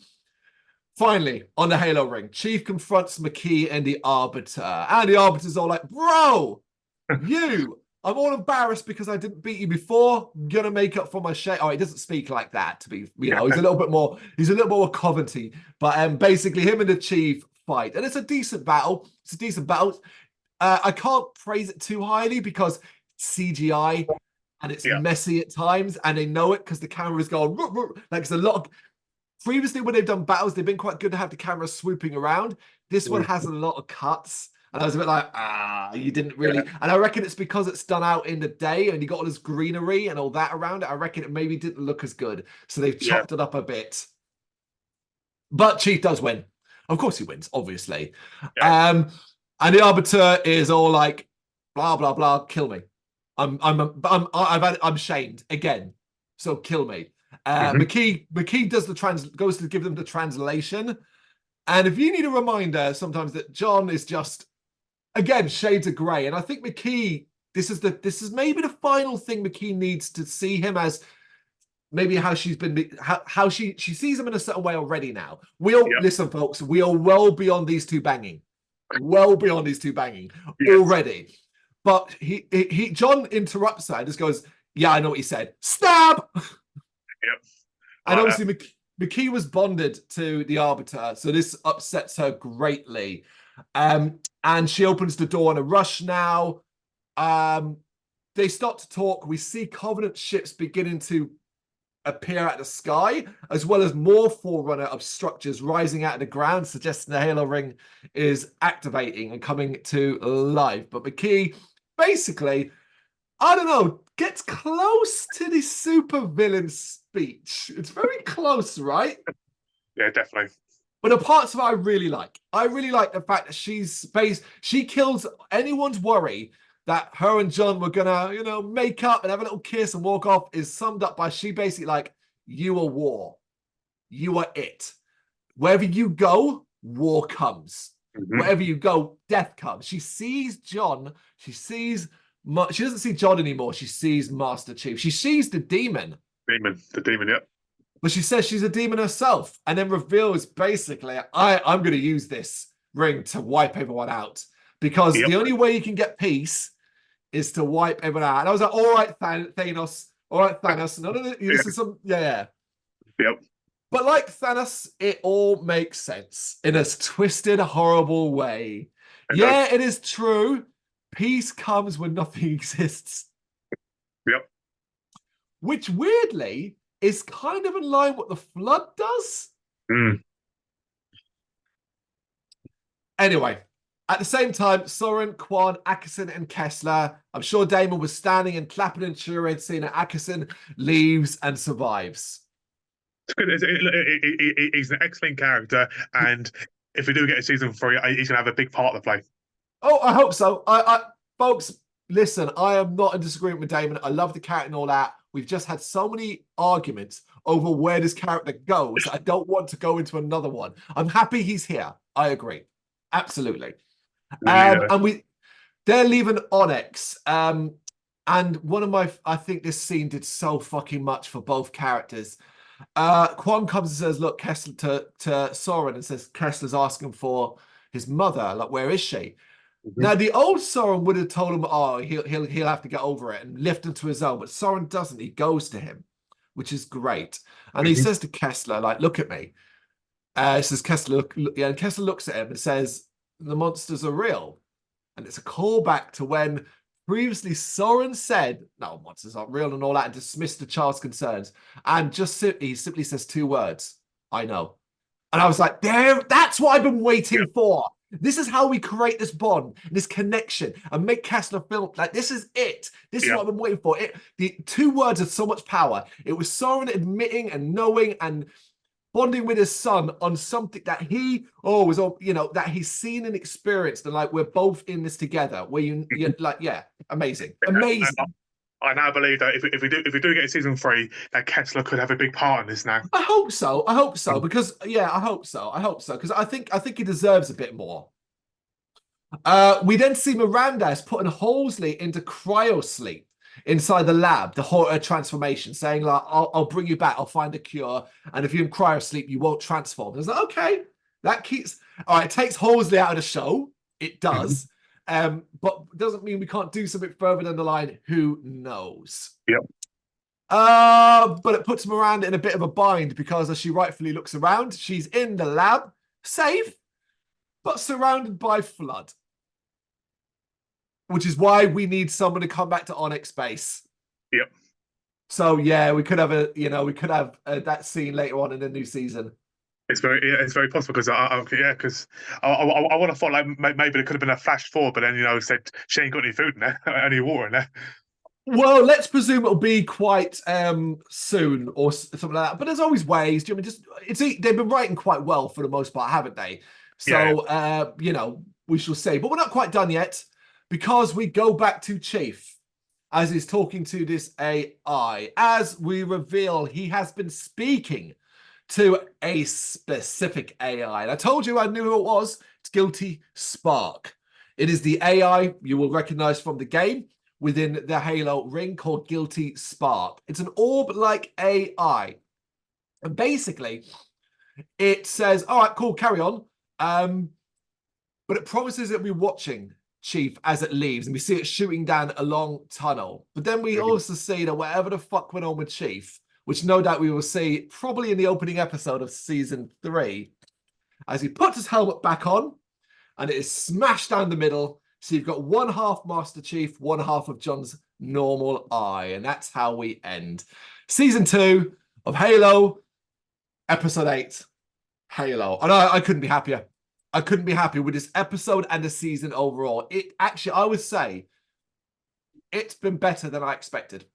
Finally, on the Halo ring, Chief confronts McKee and the Arbiter. And the Arbiter's all like, bro, I'm all embarrassed because I didn't beat you before. I'm gonna make up for my shame. Oh, he doesn't speak like that, to be, he's a little bit more Coventy. But basically, him and the Chief fight. And it's a decent battle. I can't praise it too highly because it's CGI and it's messy at times, and they know it because the camera's going, like, it's a lot of. Previously, when they've done battles, they've been quite good to have the camera swooping around. This one has a lot of cuts. And I was a bit like, you didn't really. And I reckon it's because it's done out in the day and you got all this greenery and all that around it. I reckon it maybe didn't look as good. So they've chopped it up a bit. But Chief does win. Of course he wins, obviously. And the Arbiter is all like, blah, blah, blah, kill me. I'm shamed again. So kill me. McKee does goes to give them the translation. And if you need a reminder sometimes that John is just, again, shades of grey. And I think McKee, this is maybe the final thing McKee needs to see him as maybe how she's been, how she sees him in a certain way already now. We'll Yep. listen, folks. We are well beyond these two banging, well beyond these two banging Yes. already. But John interrupts her and just goes, "Yeah, I know what he said. Stab!" Yep. And Like obviously, McKee was bonded to the Arbiter, so this upsets her greatly. And she opens the door in a rush now. They start to talk. We see Covenant ships beginning to appear at the sky, as well as more Forerunner of structures rising out of the ground, suggesting the Halo ring is activating and coming to life. But McKee, basically, I don't know, gets close to the supervillain speech. It's very close, right? Yeah, definitely. But the parts of it I really like. I really like the fact that she kills anyone's worry that her and John were gonna, make up and have a little kiss and walk off is summed up by she basically like, you are war. You are it. Wherever you go, war comes. Mm-hmm. Wherever you go, death comes. She sees John. She doesn't see John anymore. She sees Master Chief. She sees the demon. The demon, yep. But she says she's a demon herself, and then reveals basically, I'm going to use this ring to wipe everyone out, because the only way you can get peace is to wipe everyone out. And I was like, all right, Thanos. All right, Thanos. No, this is some, yeah. Yep. But like Thanos, it all makes sense in a twisted, horrible way. Yeah, it is true. Peace comes when nothing exists. Yep. Which weirdly is kind of in line with what the Flood does. Mm. Anyway, at the same time, Soren, Quan, Ackerson, and Kessler, I'm sure Damon was standing and clapping and cheering, seeing that Ackerson leaves and survives. It's good. He's an excellent character, and if we do get a season 3, he's going to have a big part to play. Oh, I hope so. Folks, listen, I am not in disagreement with Damon. I love the character and all that. We've just had so many arguments over where this character goes. I don't want to go into another one. I'm happy he's here. I agree. Absolutely. Yeah. And they're leaving Onyx. And I think this scene did so fucking much for both characters. Quan comes and says, look, Kessler to Soren, and says Kessler's asking for his mother. Like, where is she? Mm-hmm. Now, the old Soren would have told him, oh, he'll have to get over it and lift him to his own. But Soren doesn't. He goes to him, which is great. And he says to Kessler, like, look at me. He says, Kessler, and Kessler looks at him and says, the monsters are real. And it's a callback to when previously Soren said, no, monsters aren't real and all that, and dismissed the child's concerns. And he simply says 2 words, I know. And I was like, damn, that's what I've been waiting for. This is how we create this bond, this connection, and make Kessler feel like this is it. This is what I've been waiting for. The 2 words have so much power. It was Soren admitting and knowing and bonding with his son on something that he was, that he's seen and experienced, and like we're both in this together. Where you're like, amazing. I now believe that if we do get a season 3, that Kessler could have a big part in this now. I hope so. Because I hope so. Because I think he deserves a bit more. We then see Miranda is putting Halsey into cryo sleep inside the lab, the horror transformation, saying like, I'll bring you back, I'll find a cure, and if you're in cryo sleep, you won't transform. I was like, okay, that keeps all right. It takes Halsey out of the show. It does. But doesn't mean we can't do something further down the line. Who knows? Yep. But it puts Miranda in a bit of a bind, because as she rightfully looks around, she's in the lab, safe, but surrounded by Flood. Which is why we need someone to come back to Onyx base. Yep. So yeah, we could have that scene later on in the new season. It's very possible, because I would have thought like maybe there could have been a flash forward, but then said she ain't got any food in there, any water in there. Well, let's presume it'll be quite soon or something like that. But there's always ways. Do you mean they've been writing quite well for the most part, haven't they? So we shall see. But we're not quite done yet, because we go back to Chief as he's talking to this AI. As we reveal, he has been speaking to a specific AI. And I told you I knew who it was. It's Guilty Spark. It is the AI you will recognize from the game, within the Halo ring called Guilty Spark. It's an orb-like AI. And basically, it says, all right, cool, carry on. But it promises it'll be watching Chief as it leaves, and we see it shooting down a long tunnel. But then we also see that whatever the fuck went on with Chief, which no doubt we will see probably in the opening episode of season 3, as he puts his helmet back on, and it is smashed down the middle. So you've got one half Master Chief, one half of John's normal eye, and that's how we end season 2 of Halo, episode 8, Halo. And I couldn't be happier. I couldn't be happy with this episode and the season overall. It actually, I would say, it's been better than I expected.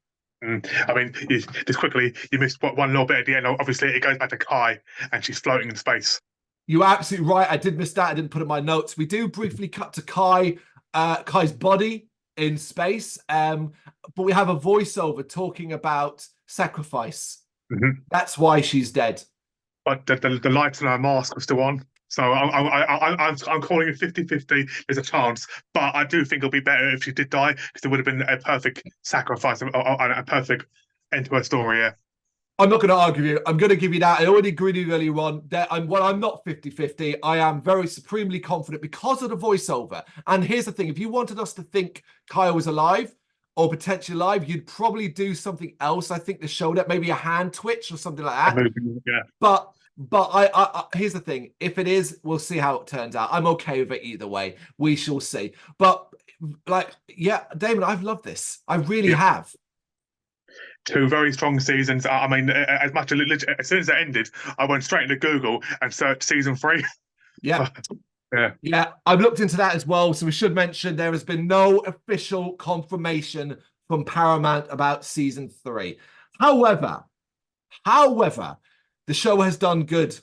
I mean, just quickly, you missed one little bit at the end. Obviously, it goes back to Kai, and she's floating in space. You're absolutely right. I did miss that. I didn't put it in my notes. We do briefly cut to Kai's body in space, but we have a voiceover talking about sacrifice. That's why she's dead. But the lights on her mask are still on. So I'm calling it 50-50. There's a chance, but I do think it'll be better if she did die, because it would have been a perfect sacrifice and a perfect end to her story. Yeah. I'm not going to argue with you. I'm going to give you that. I already agreed with you earlier on that I'm not 50-50. I am very supremely confident because of the voiceover. And here's the thing. If you wanted us to think Kyle was alive or potentially alive, you'd probably do something else. I think they showed it, maybe a hand twitch or something like that. Yeah. But I here's the thing. If it is, we'll see how it turns out. I'm okay with it either way. We shall see. But like, yeah, Damon, I've loved this. I really have. 2 very strong seasons. I mean, as soon as it ended, I went straight into Google and searched season 3. Yeah. Yeah. I've looked into that as well. So we should mention there has been no official confirmation from Paramount about season 3. However, the show has done good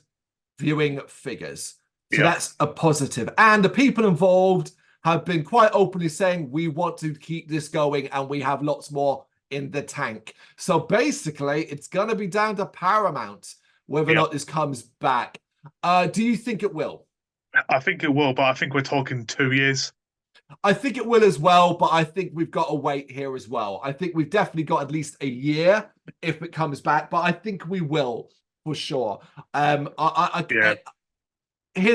viewing figures. So that's a positive. And the people involved have been quite openly saying, we want to keep this going and we have lots more in the tank. So basically, it's going to be down to Paramount whether or not this comes back. Do you think it will? I think it will, but I think we're talking 2 years. I think it will as well, but I think we've got to wait here as well. I think we've definitely got at least a year if it comes back, but I think we will for sure. Here's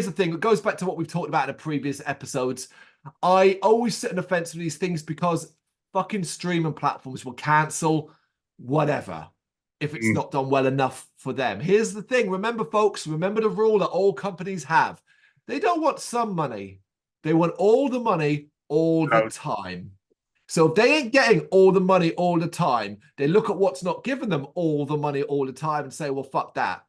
the thing. It goes back to what we've talked about in the previous episodes. I always sit on the fence with these things because fucking streaming platforms will cancel whatever if it's not done well enough for them. Here's the thing. Remember, folks, remember the rule that all companies have. They don't want some money. They want all the money all the time. So if they ain't getting all the money all the time, they look at what's not giving them all the money all the time and say, well, fuck that.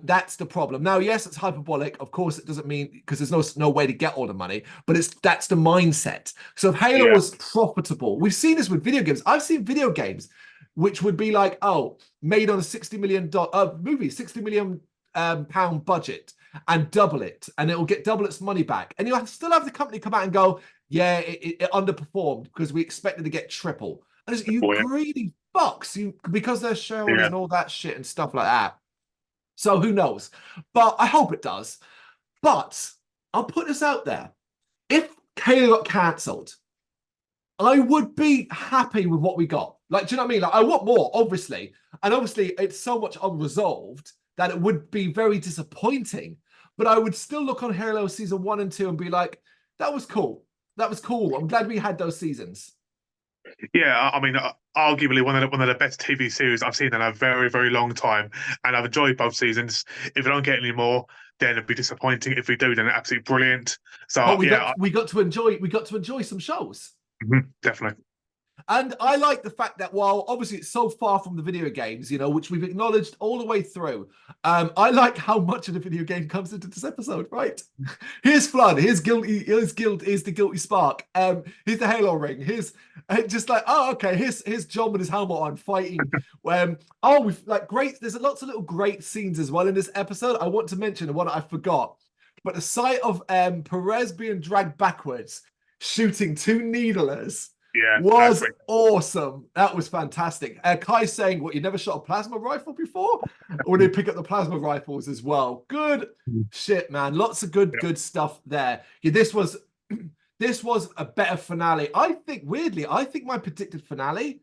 That's the problem. Now, yes, it's hyperbolic. Of course, it doesn't mean because there's no way to get all the money, but that's the mindset. So if Halo was profitable, we've seen this with video games. I've seen video games which would be like, oh, made on a $60 million movie, £60 million pound budget, and double it, and it will get double its money back. And you'll still have the company come out and go, yeah, it underperformed because we expected to get triple. And you greedy fucks, because they're shareholders and all that shit and stuff like that. So who knows? But I hope it does. But I'll put this out there. If Halo got cancelled, I would be happy with what we got. Like, do you know what I mean? Like, I want more, obviously. And obviously, it's so much unresolved that it would be very disappointing. But I would still look on Halo season 1 and 2 and be like, that was cool. That was cool. I'm glad we had those seasons. Yeah, I mean, arguably one of the best TV series I've seen in a very, very long time, and I've enjoyed both seasons. If we don't get any more, then it'd be disappointing. If we do, then absolutely brilliant. So we got to enjoy some shows. Definitely. And I like the fact that while obviously it's so far from the video games, you know, which we've acknowledged all the way through, I like how much of the video game comes into this episode, right? Here's Flood, here's the Guilty Spark, here's the Halo ring, here's just like, oh, okay, here's John with his helmet on fighting. We've like there's lots of little great scenes as well in this episode. I want to mention the one I forgot, but the sight of Perez being dragged backwards, shooting 2 needlers. Was awesome. That was fantastic. Kai saying, what, you never shot a plasma rifle before? Or they pick up the plasma rifles as well. Good shit, man. Lots of good stuff there. Yeah, this was this was a better finale. I think, weirdly, I think my predicted finale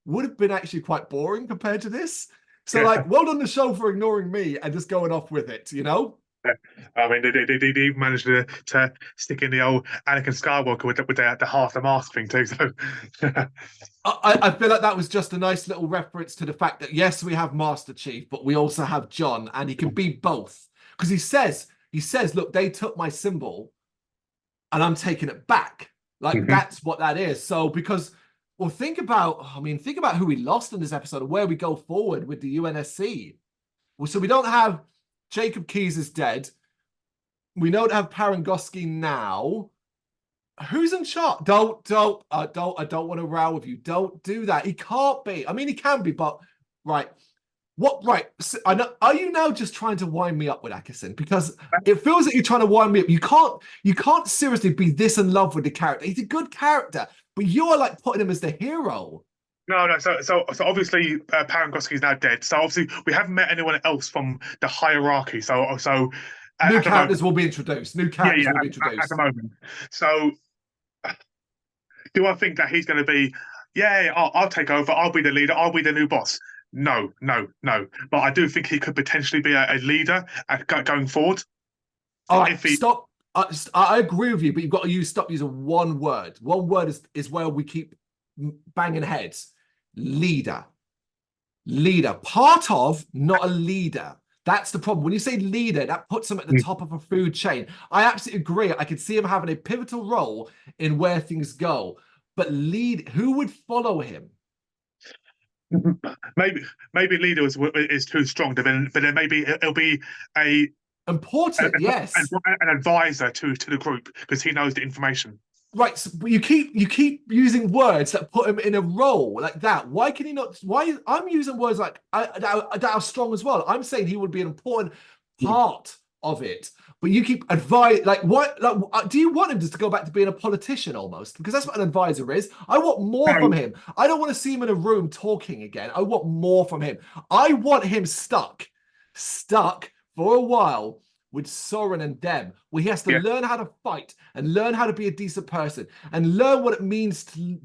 would have been actually quite boring compared to this. So, Yeah. like, well done the show for ignoring me and just going off with it, you know? I mean, they even managed to stick in the old Anakin Skywalker with the half the mask thing too. So, I feel like that was just a nice little reference to the fact that, yes, we have Master Chief, but we also have John, and he can be both. Because he says, look, they took my symbol and I'm taking it back. Like, Mhm. that's what that is. So, because, well, think about who we lost in this episode and where we go forward with the UNSC. Well, so we don't have Jacob Keyes is dead. We don't have Parangosky now. Who's in charge? I don't want to row with you. Don't do that. He can't be. I mean, he can be, but right. What right? So, I know. Are you now just trying to wind me up with Atkinson? Because it feels like you're trying to wind me up. You can't seriously be this in love with the character. He's a good character, but you're like putting him as the hero. No. So obviously, Parangosky is now dead. So obviously, we haven't met anyone else from the hierarchy. So New at the moment, characters will be introduced. New yeah, characters yeah, will be at the introduced. moment. So do I think that he's going to be? Yeah, I'll take over. I'll be the leader. I'll be the new boss. No, no, no. But I do think he could potentially be a leader going forward. All right, If he, stop. I agree with you, but you've got to stop using one word. One word is where we keep banging heads. Leader. Leader. Part of, not a leader. That's the problem. When you say leader, that puts him at the top of a food chain. I absolutely agree. I could see him having a pivotal role in where things go. But who would follow him? maybe leader is too strong, but then maybe it'll be a Important, yes. an advisor to the group because he knows the information. Right, so, but you keep using words that put him in a role like that. Why can he not? Why I'm using words like that are strong as well. I'm saying he would be an important part of it, but you keep advise like what? Like, do you want him just to go back to being a politician almost? Because that's what an advisor is. I want more from No, him. I don't want to see him in a room talking again. I want more from him. I want him stuck for a while with Soren and Dem, where he has to yeah, learn how to fight and learn how to be a decent person and learn what it means to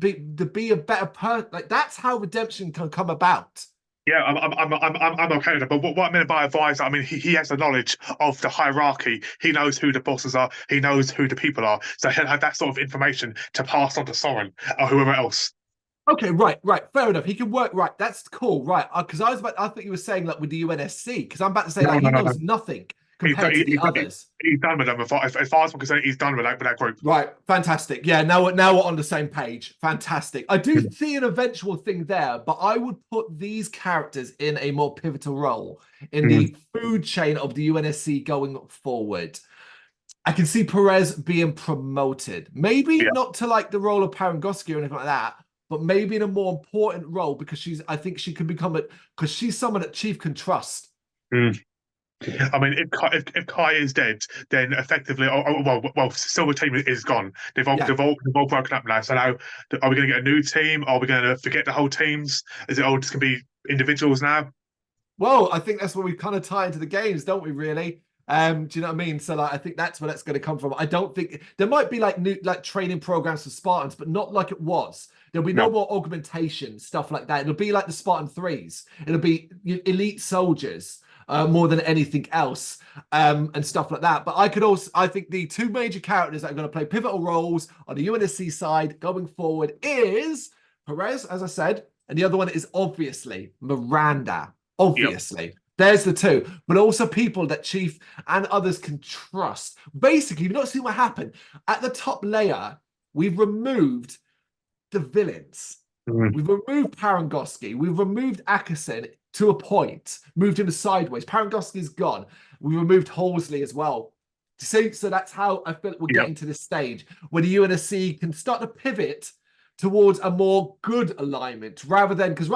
be a better person. Like that's how redemption can come about. yeah. I'm okay with it. But what I mean by advisor, I mean he has the knowledge of the hierarchy. He knows who the bosses are. He knows who the people are. So he'll have that sort of information to pass on to Soren or whoever else. Okay, right, fair enough. He can work right. That's cool, right? Because I thought you were saying like with the UNSC, because I'm about to say No, like no, he no, no. knows nothing He's, compared to the others. he's done with them. As far as I'm concerned, he's done with that group. Right, fantastic. Yeah, now we're on the same page. Fantastic. I do see an eventual thing there, but I would put these characters in a more pivotal role in Mm. the food chain of the UNSC going forward. I can see Perez being promoted. Maybe Yeah. not to like the role of Parangosky or anything like that, but maybe in a more important role because I think she could become because she's someone that Chief can trust. Mm. I mean, if Kai is dead, then effectively, Silver Team is gone. Yeah. They've all broken up now. So now, are we going to get a new team? Are we going to forget the whole teams? Is it all just going to be individuals now? Well, I think that's where we kind of tie into the games, don't we, really? Do you know what I mean? So like I think that's where that's going to come from. I don't think there might be like new like training programs for Spartans, but not like it was. There'll be no No. more augmentation, stuff like that. It'll be like the Spartan threes. It'll be elite soldiers more than anything else, and stuff like that. But I think the two major characters that are going to play pivotal roles on the UNSC side going forward is Perez, as I said, and the other one is obviously Miranda. Yep. Obviously. There's the two, but also people that Chief and others can trust. Basically, you've not seen what happened. At the top layer, we've removed the villains. Mm. We've removed Parangosky. We've removed Ackerson to a point, moved him sideways. Parangosky's gone. We removed Halsley as well. So that's how I feel we're Yep. getting to this stage where the UNSC can start to pivot towards a more good alignment rather than because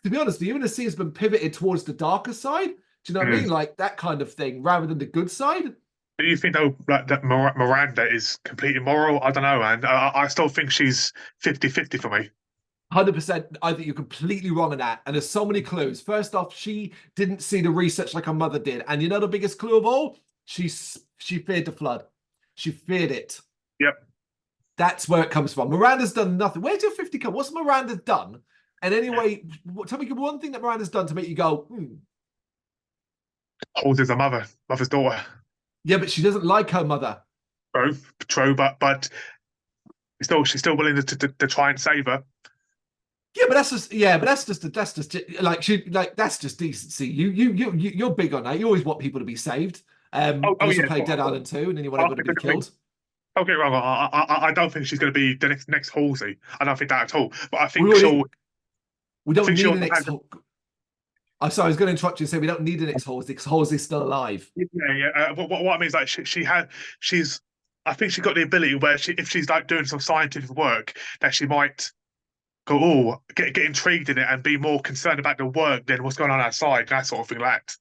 to be honest, the UNSC has been pivoted towards the darker side. Do you know what I Mm. mean? Like that kind of thing rather than the good side. Do you think though that Miranda is completely immoral? I don't know, and I still think she's 50-50 for me. 100%. I think you're completely wrong on that. And there's so many clues. First off, she didn't see the research like her mother did. And you know the biggest clue of all? She feared the flood. She feared it. Yep. That's where it comes from. Miranda's done nothing. Where's your 50 come? What's Miranda done? And anyway, tell me one thing that Miranda's done to make you go, Holds as a mother's daughter. yeah, but she doesn't like her mother. True, but she's still willing to try and save her. Yeah, but that's just like that's just decency. You're big on that. You always want people to be saved. Unless you Yeah. play Dead Island 2 and then you want everyone to be killed. Don't get me wrong. I don't think she's going to be the next Halsey. I don't think that at all. But I think We don't need she'll an next. I'm sorry, I was going to interrupt you and say we don't need an next Halsey because Halsey's still alive. Yeah. What I mean is like she's. I think she's got the ability where if she's like doing some scientific work, that she might go, get intrigued in it and be more concerned about the work than what's going on outside, that sort of thing. Like that.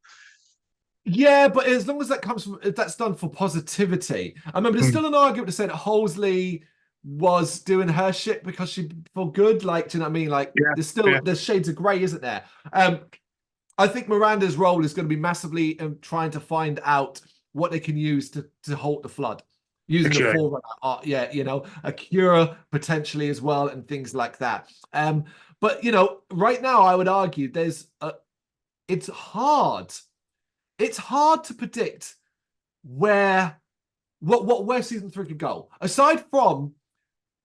Yeah, but as long as that comes from, if that's done for positivity. I remember there's still an argument to say that Halsey was doing her shit because she for good. Like, do you know what I mean? Like, there's shades of grey, isn't there? I think Miranda's role is going to be massively in trying to find out what they can use to halt the flood. Using the Forerunner, a cure potentially as well, and things like that. But right now I would argue it's hard. It's hard to predict where season 3 could go. Aside from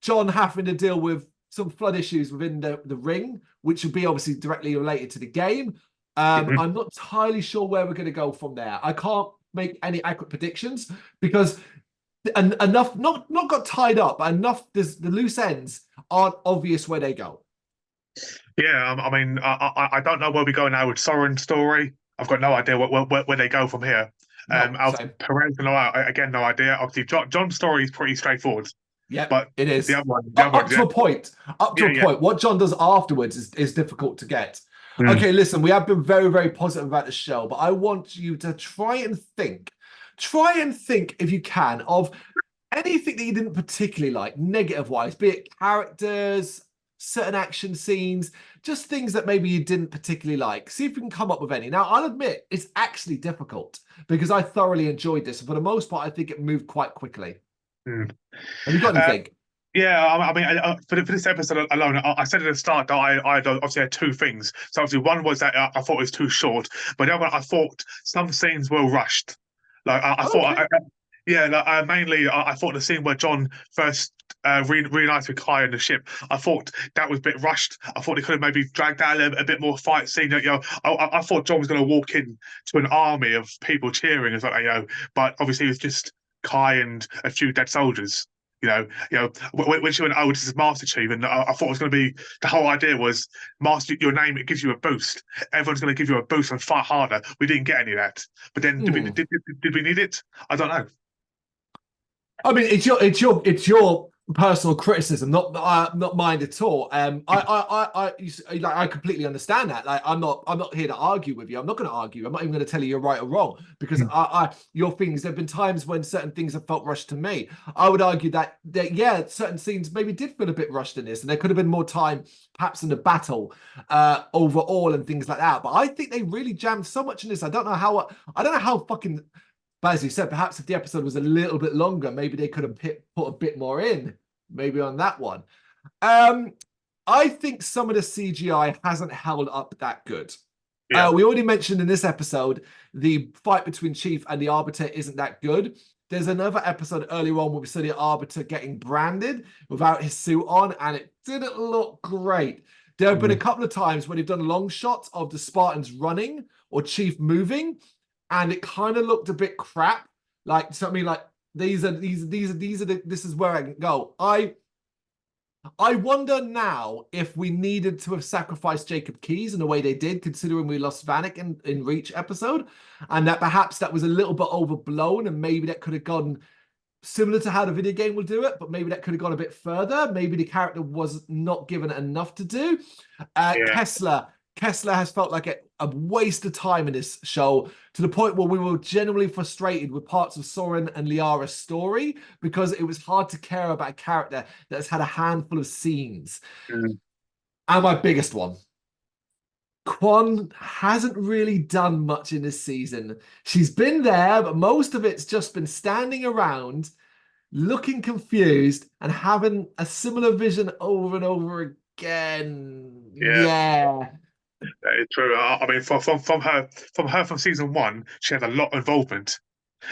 John having to deal with some flood issues within the ring, which would be obviously directly related to the game. I'm not entirely sure where we're going to go from there. I can't make any accurate predictions because enough not got tied up, but enough the loose ends aren't obvious where they go. Yeah, I mean, I don't know where we go now with Soren's story. I've got no idea where they go from here. Perez, no idea. Obviously, John's story is pretty straightforward. Yeah, but it is. The other one, up to a point. Up to a point. What John does afterwards is difficult to get. Okay, listen, we have been very, very positive about the show, but I want you to try and think if you can of anything that you didn't particularly like, negative-wise, be it characters, certain action scenes, just things that maybe you didn't particularly like. See if you can come up with any. Now, I'll admit, it's actually difficult because I thoroughly enjoyed this. For the most part, I think it moved quite quickly. Have you got anything? Yeah, I mean, for this episode alone, I said at the start that I obviously had two things. So obviously, one was that I thought it was too short, but the other one, I thought some scenes were rushed. Like I thought, mainly I thought the scene where John first reunites with Kai on the ship, I thought that was a bit rushed. I thought they could have maybe dragged out a bit more fight scene. I thought John was going to walk in to an army of people cheering and like, but obviously it was just Kai and a few dead soldiers. When she went, this is Master Chief, and I thought it was going to be, the whole idea was Master, your name, it gives you a boost. Everyone's going to give you a boost and fight harder. We didn't get any of that. But then, did we need it? I don't know. I mean, it's your personal criticism, not mine at all. I completely understand that. Like, I'm not here to argue with you. I'm not going to argue. I'm not even going to tell you you're right or wrong because your things. There've been times when certain things have felt rushed to me. I would argue that certain scenes maybe did feel a bit rushed in this, and there could have been more time, perhaps in the battle overall and things like that. But I think they really jammed so much in this. I don't know how fucking. But as you said, perhaps if the episode was a little bit longer, maybe they could have put a bit more in, maybe on that one. I think some of the CGI hasn't held up that good. Yeah. We already mentioned in this episode, the fight between Chief and the Arbiter isn't that good. There's another episode earlier on where we saw the Arbiter getting branded without his suit on, and it didn't look great. There have been a couple of times where they've done long shots of the Spartans running or Chief moving, and it kind of looked a bit crap. Like something like this is where I can go. I wonder now if we needed to have sacrificed Jacob Keyes in the way they did, considering we lost Vanek in Reach episode, and that perhaps that was a little bit overblown, and maybe that could have gone similar to how the video game will do it, but maybe that could have gone a bit further. Maybe the character was not given enough to do. Kessler has felt like a waste of time in this show, to the point where we were genuinely frustrated with parts of Soren and Liara's story because it was hard to care about a character that has had a handful of scenes. And my biggest one, Kwon hasn't really done much in this season. She's been there, but most of it's just been standing around, looking confused and having a similar vision over and over again. Yeah, Yeah. it's true. I mean, from season one, she had a lot of involvement,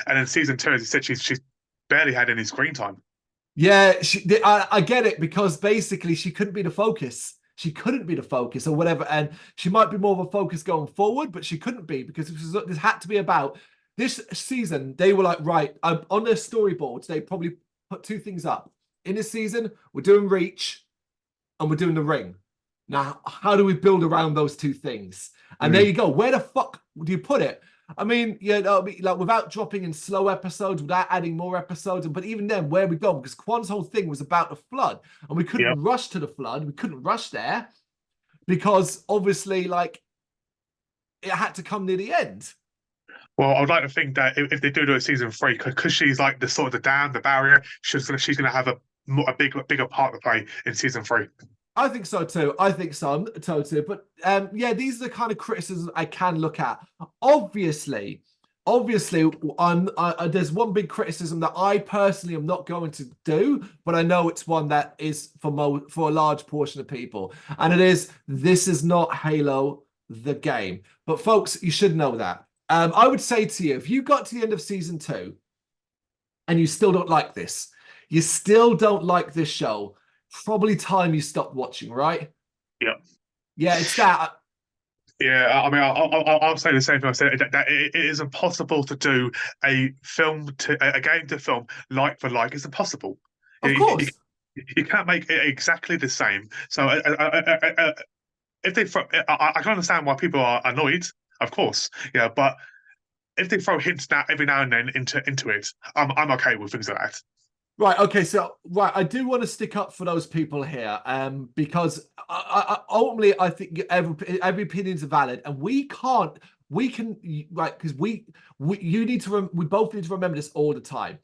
and in season two, as you said, she's barely had any screen time. Yeah, I get it because basically she couldn't be the focus. She couldn't be the focus or whatever. And she might be more of a focus going forward, but she couldn't be because this had to be about this season. They were like, right, on their storyboards, they probably put two things up. In this season, we're doing Reach and we're doing the Ring. Now, how do we build around those two things? And there Mm. you go. Where the fuck do you put it? I mean, yeah, like without dropping in slow episodes, without adding more episodes, but even then, where we go? Because Kwan's whole thing was about the flood, and we Yeah. couldn't rush to the flood. We couldn't rush there because obviously, like, it had to come near the end. Well, I'd like to think that if they do a season three, because she's like the sort of the dam, the barrier, she's gonna have a bigger part to play in season three. I think so too. I think so too. But yeah, these are the kind of criticisms I can look at. Obviously, obviously, there's one big criticism that I personally am not going to do, but I know it's one that is for a large portion of people, and it is this is not Halo the game. But folks, you should know that. I would say to you, if you got to the end of season 2 and you still don't like this, you still don't like this show, probably time you stopped watching, right? Yeah. Yeah, it's that. Yeah, I mean, I'll say the same thing. I said that it is impossible to do a game to film like for like. It's impossible. Of You, course. you can't make it exactly the same. So if they, I can understand why people are annoyed, of course. Yeah, but if they throw hints now every now and then into it, I'm okay with things like that. Right. Okay. So, right, I do want to stick up for those people here, because ultimately, I think every opinions are valid, and we can't. We can right because we you need to we both need to remember this all the time.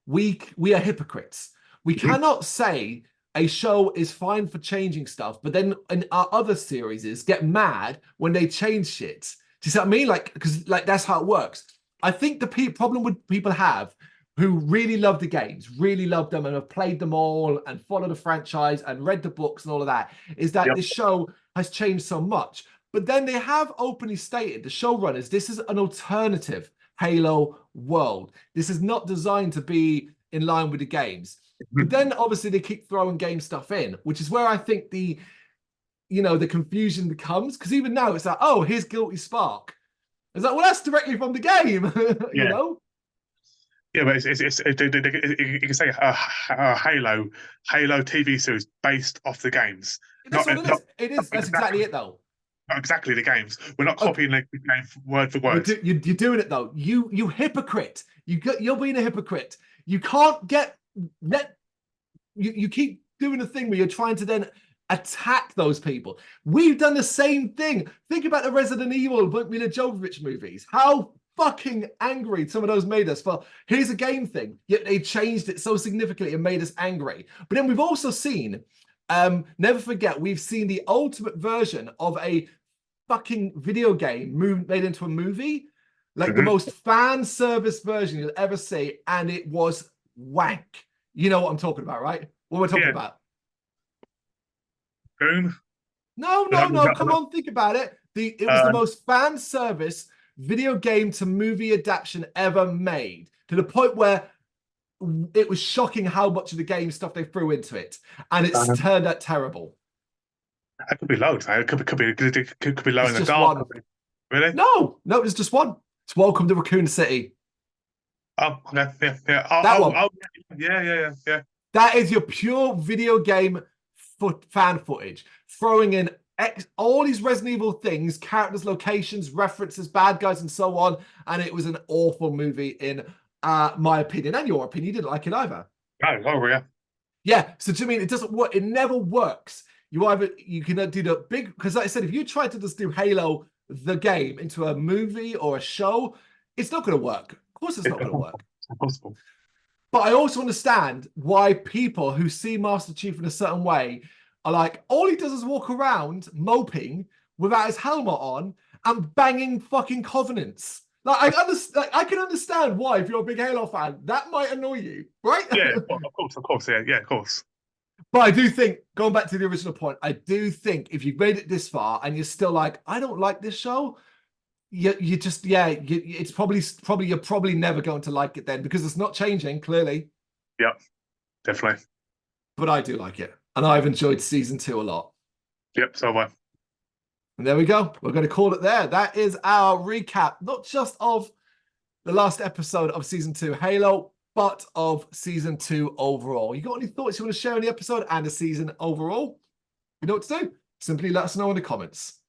We are hypocrites. We Mhm. cannot say a show is fine for changing stuff, but then in our other series is get mad when they change shit. Do you see what I mean? Like, because like that's how it works. I think the problem with people have who really love the games, really love them, and have played them all and followed the franchise and read the books and all of that, is that Yep. this show has changed so much. But then they have openly stated, the showrunners, this is an alternative Halo world. This is not designed to be in line with the games. But then obviously they keep throwing game stuff in, which is where I think the confusion becomes. Because even now it's like, oh, here's Guilty Spark. It's like, well, that's directly from the game, you Yeah. know? Yeah, but you can say a Halo TV series based off the games, That's not all it not is. It is. That's exactly exactly it, though. not exactly the games. We're not Okay, copying the game word for you're, word. you're doing it though. You hypocrite. You're being a hypocrite. You can't let you keep doing the thing where you're trying to then attack those people. We've done the same thing. Think about the Resident Evil Mila Jovovich movies. How fucking angry some of those made us for here's a game thing. Yet they changed it so significantly and made us angry. But then we've also seen, never forget, we've seen the ultimate version of a fucking video game made into a movie, like the Hmm. most fan service version you'll ever see, and it was wank. You know what I'm talking about, right? What we're talking Yeah, about. Boom. No, Was no, that, was no. that, Come on, think about it. It was the um, most fan service video game to movie adaptation ever made, to the point where it was shocking how much of the game stuff they threw into it, and it's um, turned out terrible. it could be loads. It could be low It's in the just dark. one. Really? No, no, it's just one. It's Welcome to Raccoon City. Oh, okay, yeah, yeah. That one. Yeah, yeah, yeah, yeah. That is your pure video game fan footage, throwing in all these Resident Evil things, characters, locations, references, bad guys, and so on. And it was an awful movie, in my opinion, and your opinion. You didn't like it either. Oh, yeah. Yeah. So to me, it doesn't work. It never works. You can do the big, because like I said, if you try to just do Halo the game into a movie or a show, it's not going to work. Of course, it's It's not going to work. impossible. But I also understand why people who see Master Chief in a certain way are like, all he does is walk around moping without his helmet on and banging fucking covenants. Like I can understand why, if you're a big Halo fan, that might annoy you, right? Yeah, of course, yeah, of course. But I do think, going back to the original point, I do think if you've made it this far and you're still like, I don't like this show, you just, it's probably you're probably never going to like it then, because it's not changing, clearly. Yep, definitely. But I do like it, and I've enjoyed season 2 a lot. Yep, so have I. And there we go. We're going to call it there. That is our recap, not just of the last episode of season 2 Halo, but of season 2 overall. You got any thoughts you want to share on the episode and the season overall? You know what to do. Simply let us know in the comments.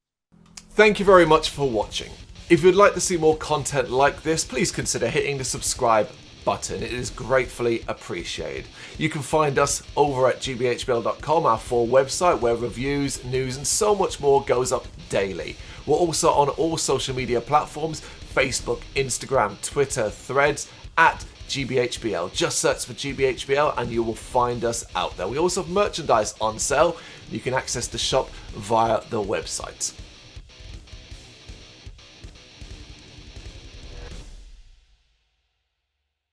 Thank you very much for watching. If you'd like to see more content like this, please consider hitting the subscribe button. It is gratefully appreciated. You can find us over at gbhbl.com, our full website, where reviews, news, and so much more goes up daily. We're also on all social media platforms: Facebook, Instagram, Twitter, Threads, at gbhbl. Just search for gbhbl and you will find us out there. We also have merchandise on sale. You can access the shop via the website.